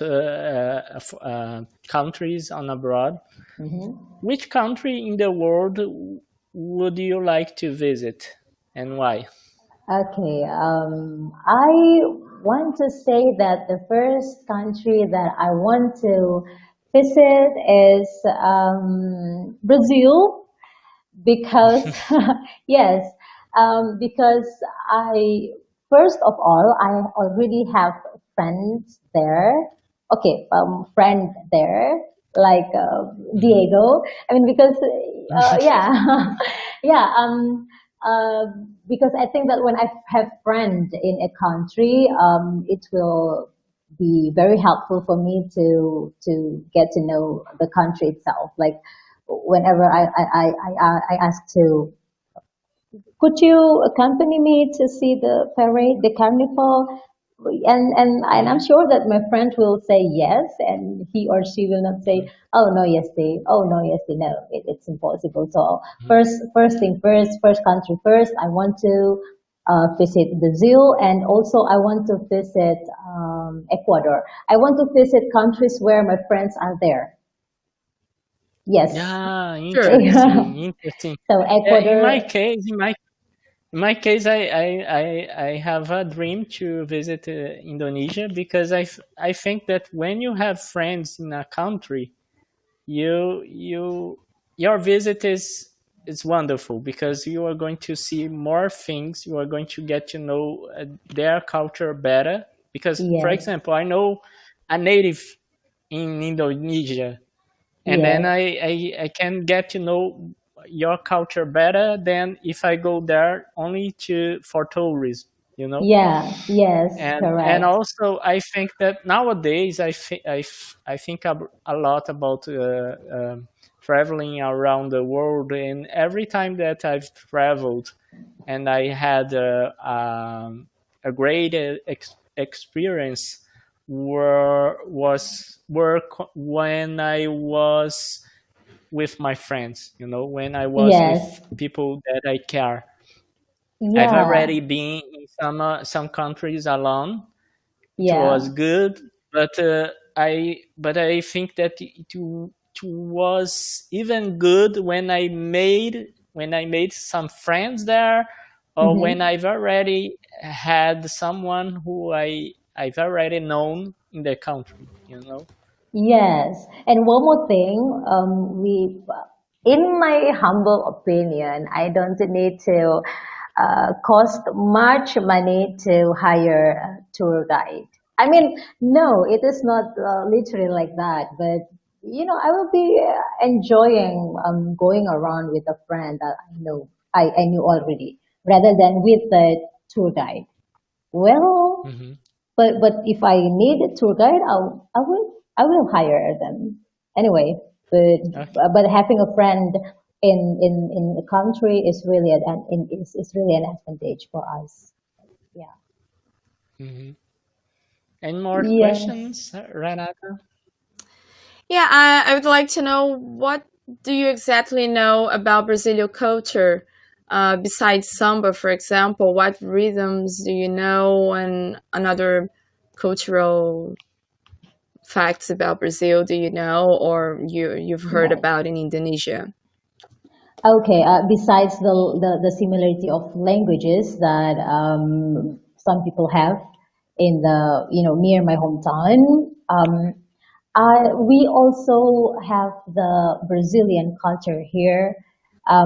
countries on abroad, mhm. which country in the world would you like to visit and why? Okay. I want to say that the first country that I want to visit is Brazil, because yes, because I first of all, I already have friends there. Okay, friend there, like Mhm. Diego. I mean, because yeah, yeah. Uh, because I think that when I have friends in a country, it will be very helpful for me to get to know the country itself. Like, whenever I ask to, could you accompany me to see the parade, the carnival? And I'm Mhm. sure that my friend will say yes, and he or she will not say, oh no, yes, they, oh no, yes, they, no, it's impossible. So Mhm. first thing first, first country first. I want to visit Brazil, and also I want to visit Ecuador. I want to visit countries where my friends are there. Yes. Yeah, Sure. interesting, interesting. So In my Ecuador. case, in my case, I have a dream to visit Indonesia because I think that when you have friends in a country, you your visit is wonderful because you are going to see more things. You are going to get to know their culture better. Because, for Yes, example, I know a native in Indonesia, and then yes, I can get to know your culture better than if I go there only to for tourism, you know. yeah, yes, And correct. also I think that nowadays I think a lot about traveling around the world, and every time that I've traveled and I had a great experience when I was with my friends, when I was Yes, with people that I care. I've yeah, already been in some countries alone. It was yeah, good, but I think that it was even good when I made some friends there, or when mm-hmm. I've already had someone who I've already known in the country. Yes. And one more thing, in my humble opinion, I don't need to cost much money to hire a tour guide. I mean, no, it is not literally like that, but I will be enjoying going around with a friend that I knew already, rather than with the tour guide. Well, Hmm. but if I need a tour guide, I will hire them anyway. Okay. But having a friend in the country is really is really an advantage for us. Yeah. Hmm. Any more Yes. questions, Renata? Yeah, I would like to know what do you exactly know about Brazilian culture? Besides samba, for example, what rhythms do you know and another cultural facts about Brazil do you know or you've heard Right. about in Indonesia? Okay. Besides the similarity of languages that some people have in the near my hometown, we also have the Brazilian culture here. I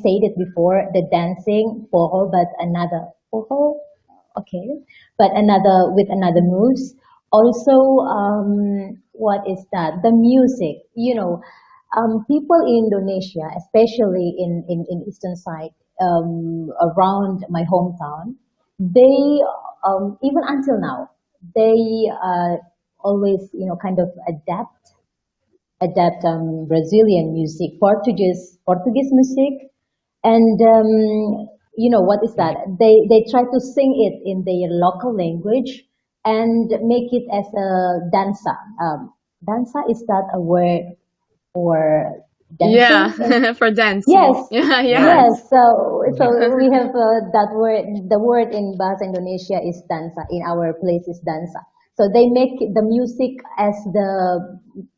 said it before, the dancing forró, but another forró, okay, but another with another moves. Also, what is that? The music, people in Indonesia, especially in eastern side, around my hometown, they even until now, they always kind of adapt Brazilian music, Portuguese music, and what is that? They try to sing it in their local language and make it as a danza. Danza, is that a word for dancing? Yeah, for dancing. Yes, Yeah, Yeah. yes. yes. So we have that word. The word in Bahasa Indonesia is dansa. In our place is dansa. So they make the music as the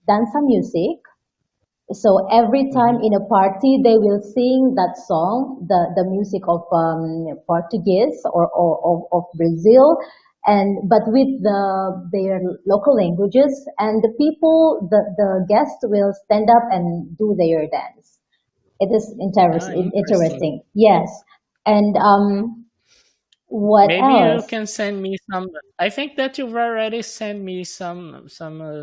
dansa music. So every time Hmm. in a party, they will sing that song, the music of Portuguese or of Brazil, and but with their local languages, and the people, the guests will stand up and do their dance. It is Ah, interesting. interesting. Yes. And what Maybe you else? can send me some. I think that you've already sent me some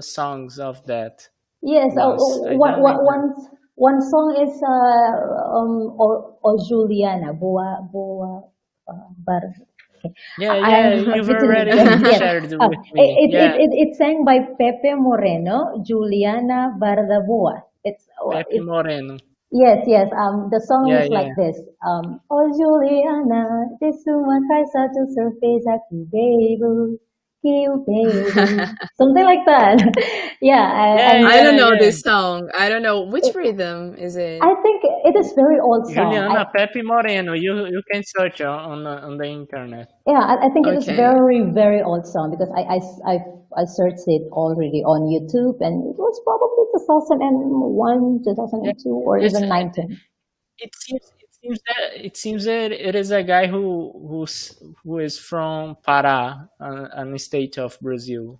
songs of that Yes. once. I One, don't remember. one song is O Juliana, Boa, Bar. Okay. Yeah, I yeah, am you've butchering already it. Yes. shared with me. Yeah, It's sang by Pepe Moreno, Juliana Bardaboa. Pepe It's Moreno. Yes, yes. The song Yeah, is like yeah. this. Oh Juliana, de sua casa tu surpresa que o bebo. Something like that. Yeah, Yeah, and I don't yeah, know yeah. this song. I don't know which rhythm is it. I think it is very old song. Juliana Pepe Moreno. You can search on the internet. I think it is Okay. very, very old song because I searched it already on YouTube and it was probably 2001, Yeah, 2002, or it's even 19. it seems that it is a guy who is from Pará, an state of Brazil.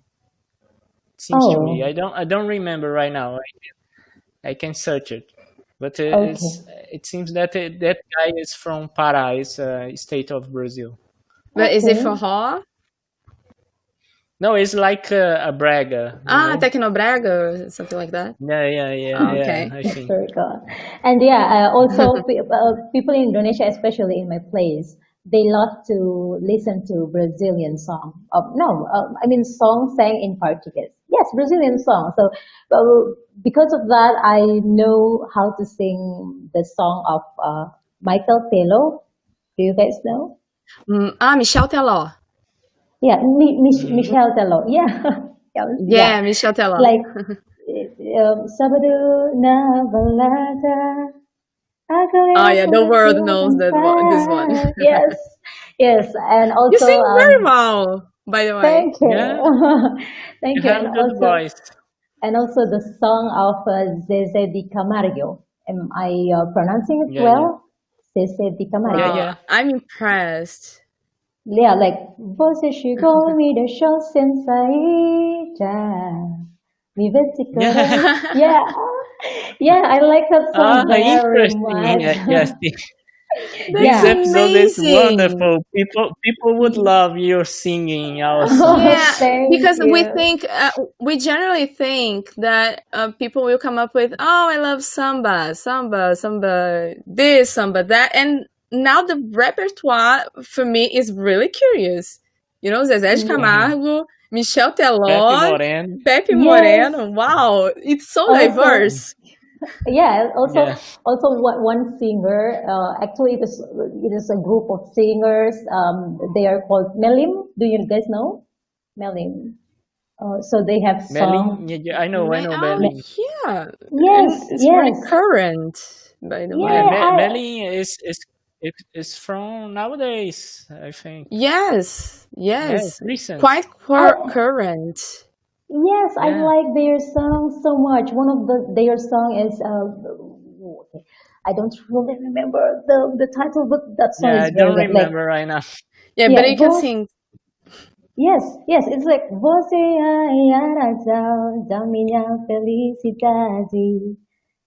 It seems to me. Oh, I don't remember right now. I can search it, but okay. it seems that that guy is from Pará, it's a state of Brazil. But is it Okay. forró? No, it's like a brega, you Ah, know. Tecnobrega or something like that. Yeah, yeah, yeah, Ah, yeah. okay. I That's think. very good. And yeah, also people in Indonesia, especially in my place, they love to listen to Brazilian song. No, I mean song sang in Portuguese. Yes, Brazilian song. So because of that, I know how to sing the song of Michael Pelo. Do you guys know? Michel Teló. Yeah, Hmm. Michelle Tello. Yeah, yeah, yeah. Yeah, Michel Teló. Like Sabado na balada. Oh yeah, the world Agora knows this one. Yes, yes, and You also sing very well, by the way. thank Yeah, you, you thank you, have good voice. and also the song of Zezé de Camargo. Am I pronouncing it Yeah, yeah, well? Zezé de yeah, Camargo. yeah. Wow, I'm impressed. Yeah, like você chegou me deixou sem saída, me vê te Yeah. Yeah, yeah, I like that song very Interesting. much. Yeah, yes. This That's Yeah. episode is amazing. wonderful. People would love your singing our Yeah, songs. Thank because we you. think we generally think that people will come up with, oh, I love samba, samba, samba, this, samba, that, and now the repertoire for me is really curious. You know, Zezé de Yeah. Hmm. Camargo, Michel Pepe Teló, Moreno. Pepe Yes. Moreno. Wow, it's so Also, diverse. yeah. Yeah. Also, one singer. Actually, it is a group of singers. They are called Melim. Do you guys know Melim? So they have Berlin. song. Yeah, yeah, I know Oh, Berlin. yeah, Yes, and it's very yes, current, by the Yeah, yeah. way. Berlin is from nowadays, I think. Yes, Yeah, yes, it's recent. quite I current. Yes, I Yeah. like their song so much. One of their song is okay. I don't really remember the title, but that song Yeah, is I very don't good. Like, remember right now. Yeah, but yeah, you can sing. yes, yes, it's like Você arrasou da minha felicidade.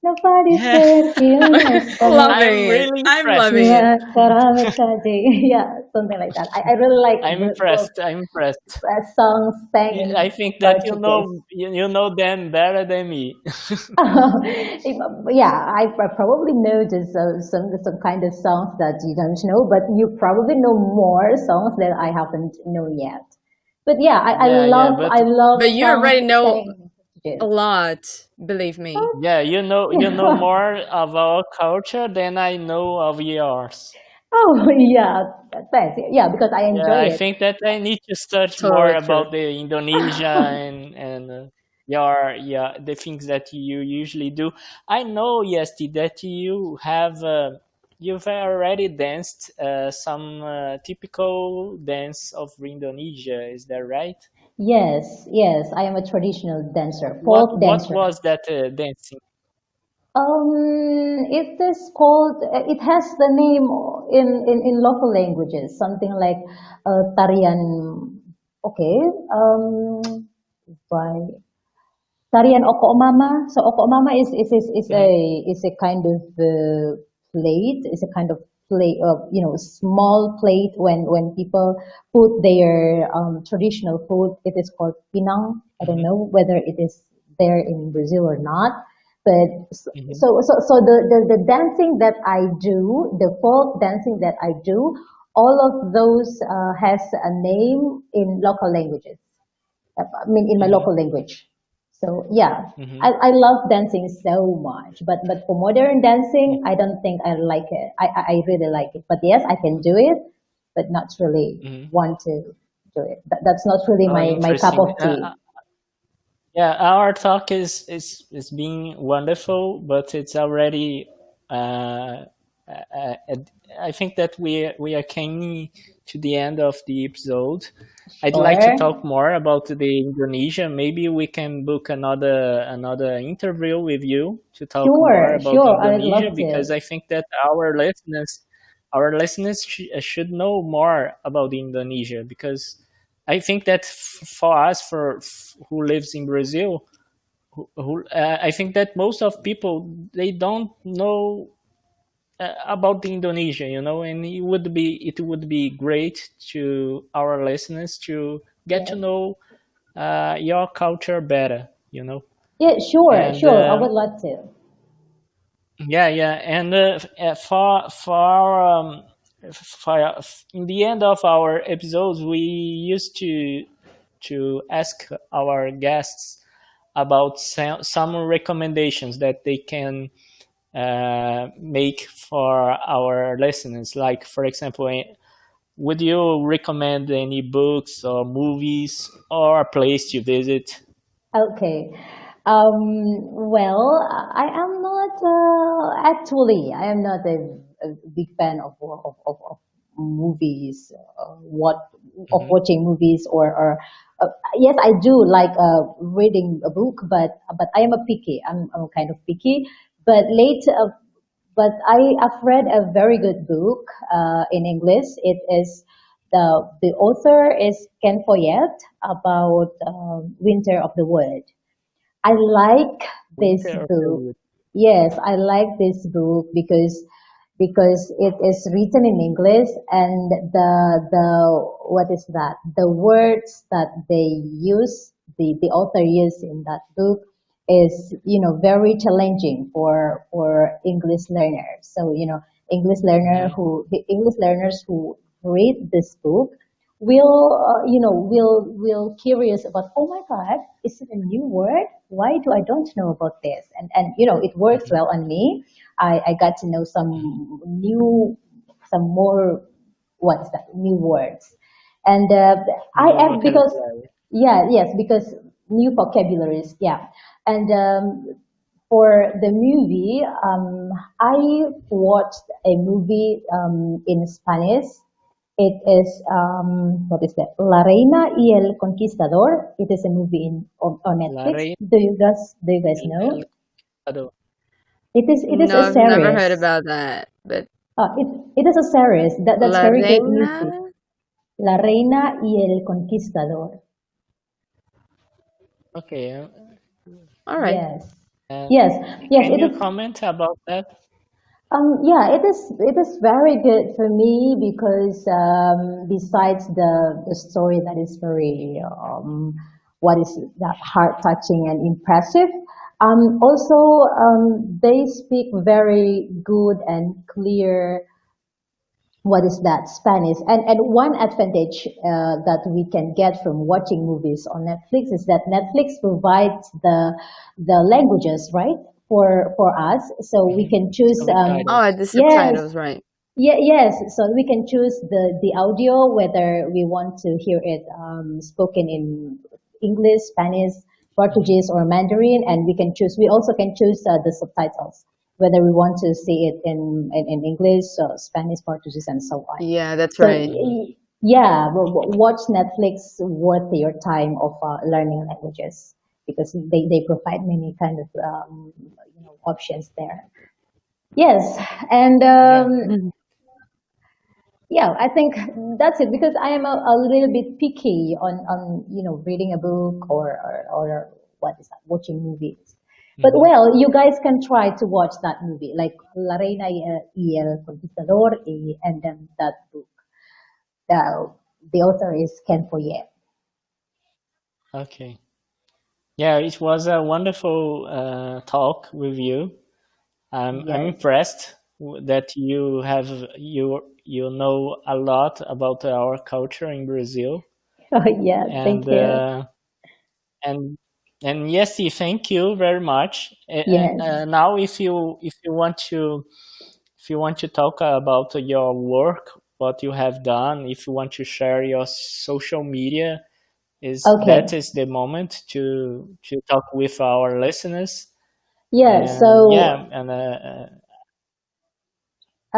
Não pode Yeah. ser que nesta noite I'm Loving it. really I'm impressed. loving it. sua cara metade. Yeah, something like that. I really like I'm the impressed. I'm impressed. songs sang I in think that Portuguese. you know them better than me. Yeah, I probably know just some kind of songs that you don't know, but you probably know more songs that I haven't known yet. But yeah, Yeah, yeah, but I love But you songs already know sang in a Portuguese. lot, believe me. yeah, you know more of our culture than I know of yours. Oh yeah, thanks. Yeah, because I Yeah, enjoy I it. think that I need to search more Totally true. about the Indonesia and your yeah the things that you usually do. I know, Yesti, that you've already danced some typical dance of Indonesia. Is that right? Yes, yes, I am a traditional dancer, folk What dancer. was that dancing? It is called, it has the name in local languages, something like tarian, okay, by tarian oko mama. So oko mama Mhm. is a kind of plate, is a kind of plate, small plate when people put their traditional food. It is called pinang. I don't Mhm. know whether it is there in Brazil or not, but Mhm. so the dancing that I do, the folk dancing that I do, all of those has a name in local languages. I mean, in my Mhm. local language. So yeah, Mhm. I love dancing so much. But for modern dancing, I don't think I like it. I really like it. But yes, I can do it, but not really Mhm. want to do it. That's not really Oh, my cup interesting. of tea. Yeah, our talk is being wonderful, but it's already. I think that we are coming to the end of the episode. I'd like to Sure, talk more about the Indonesia. Maybe we can book another interview with you to talk more about sure. I would Indonesia love because to. I think that our listeners should know more about Indonesia because I think that for us, who lives in Brazil, I think that most of people they don't know about the Indonesia, and it would be great to our listeners to get to Yes. know your culture better. Yeah, sure, And sure. I would love to. yeah, yeah, and for in the end of our episodes, we used to ask our guests about some recommendations that they can make for our listeners. Like, for example, would you recommend any books or movies or a place to visit? Okay. Well, I am not actually. I am not a big fan of movies. What of Hmm. watching movies or yes, I do like reading a book, but I am a picky. I'm kind of picky. But I've read a very good book in English. It is the author is Ken Follett about Winter of the World. I like this Winter of the book. Wood. Yes, I like this book because because it is written in English, and what is that? The words that they use, the author used in that book is, very challenging for English learners. So, the English learners who read this book will curious about, oh my God, is it a new word? Why do I don't know about this? And it works well on me. I got to know some more, what is that, new words. And I am, because, because new vocabularies, And for the movie, I watched a movie in Spanish. It is, what is that? La Reina y el Conquistador. It is a movie on Netflix. Do you guys know? It is No, a I've never heard series. about that. But It is a series. That's La very good Reina? movie. La Reina y el Conquistador. Okay. All right. Yes. Yes. Can It you is. comment about that? It is very good for me because besides the story that is very what is that, heart touching and impressive, also they speak very good and clear, what is that, Spanish. And one advantage that we can get from watching movies on Netflix is that Netflix provides the languages, right, for us, so we can choose. Subtitles. Oh, the Yes, subtitles, right. yes. So we can choose the audio, whether we want to hear it spoken in English, Spanish, Portuguese, or Mandarin, and we also can choose the subtitles, whether we want to see it in English, Spanish, Portuguese, and so on. Yeah, that's So right. watch Netflix worth your time of learning languages, because they provide many kind of options there. Yes, and Mhm. I think that's it, because I am a little bit picky on reading a book or what is that, watching movies. But well, you guys can try to watch that movie, like La Reina y el Conquistador, and then that book. The author is Ken Follett. Okay. Yeah, it was a wonderful talk with you. I'm Yes. impressed that you know a lot about our culture in Brazil. Oh yeah, thank And you. and Yesti, thank you very much. Yes. Now, if you want to talk about your work, what you have done, if you want to share your social media, Okay. that is the moment to talk with our listeners. Yeah. And So yeah, and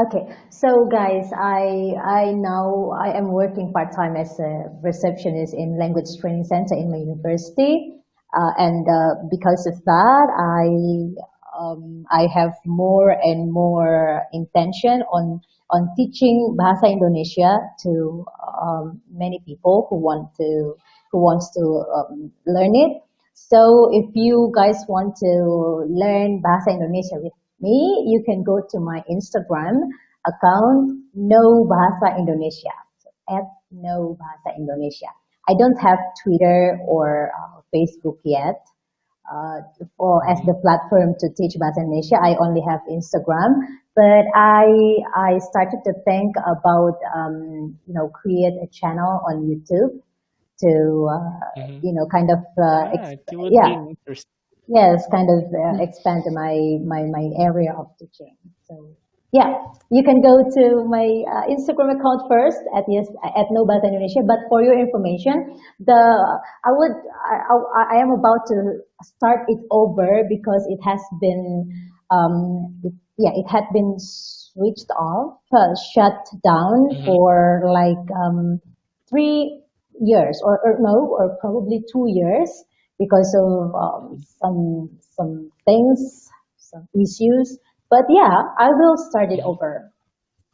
okay. So guys, I now I am working part time as a receptionist in language training center in my university, and because of that, I have more and more intention on teaching Bahasa Indonesia to many people who wants to learn it. So if you guys want to learn Bahasa Indonesia with me, you can go to my Instagram account, No Bahasa Indonesia. So at No Bahasa Indonesia. I don't have Twitter or Facebook yet. As the platform to teach Bahasa Indonesia, I only have Instagram. But I started to think about create a channel on YouTube to kind of it would be interesting. yes, kind of expand my area of teaching. So you can go to my Instagram account first at No Bahasa Indonesia. But for your information, I am about to start it over because it has been it had been switched off, shut down for like 3 years or probably 2 years because of some things, some issues. But I will start it over.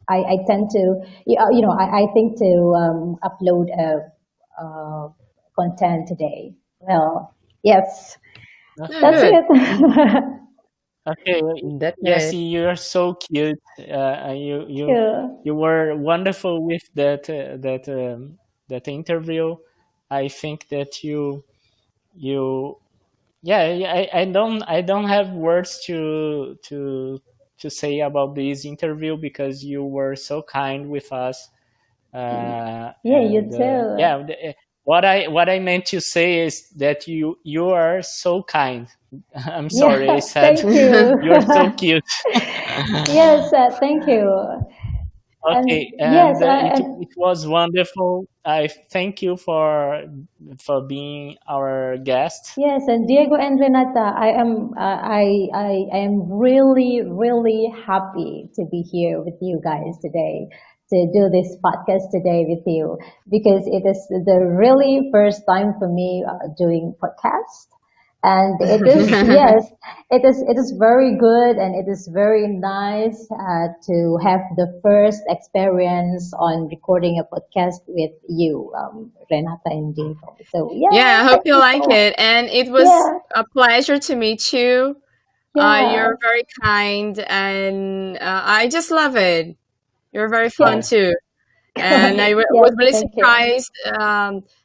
I tend to, I think to upload content today. Well, yes, Yeah, that's good. it. Okay. That's Yes, it. you're so cute. Yeah. You were wonderful with that interview. I think that you yeah, I don't have words to say about this interview because you were so kind with us. Yeah, you And too. yeah, what I meant to say is that you are so kind. I'm sorry, I Yeah, said thank you. you're so cute. Yes, thank you. And Okay, yes, and it was wonderful. I thank you for being our guest. yes, and Diego and Renata, I am really really happy to be here with you guys today to do this podcast today with you because it is the really first time for me doing podcast. And it is, yes, it is very good and it is very nice to have the first experience on recording a podcast with you, Renata and Diego. So Yeah, yeah, I hope thank you you like so much. it. And it was Yeah, a pleasure to meet you. yeah, You're very kind, and I just love it. You're very fun yeah, too. And I yes, was really thank you. surprised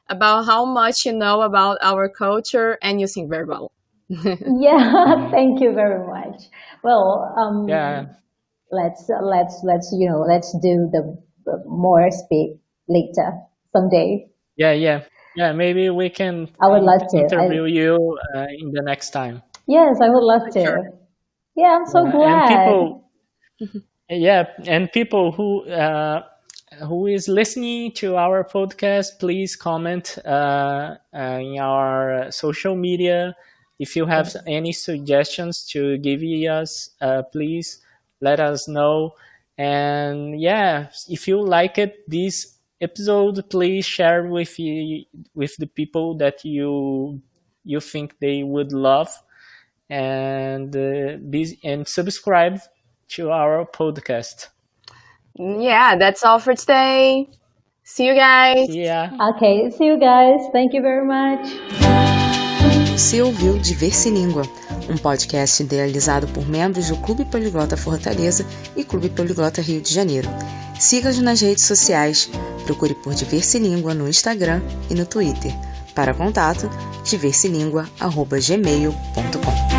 about how much you know about our culture, and you sing very well. Yeah, Mhm. thank you very much. Well, Yeah, let's let's do the more speak later someday. yeah. Yeah, maybe we can I would love to. interview you in the next time. Yes, I would love For sure. to. Yeah, I'm so And glad. people, yeah, and people who is listening to our podcast, please comment in our social media. If you have Yes. any suggestions to give us, please let us know. And yeah, if you like it, this episode, please share with the people that you think they would love, and and subscribe to our podcast. Yeah, that's all for today. See you guys. See ya. Okay, see you guys. Thank you very much. Você ouviu Diversilíngua, um podcast idealizado por membros do Clube Poliglota Fortaleza e Clube Poliglota Rio de Janeiro. Siga-nos nas redes sociais, procure por Diversilíngua no Instagram e no Twitter. Para contato, diversilingua@gmail.com.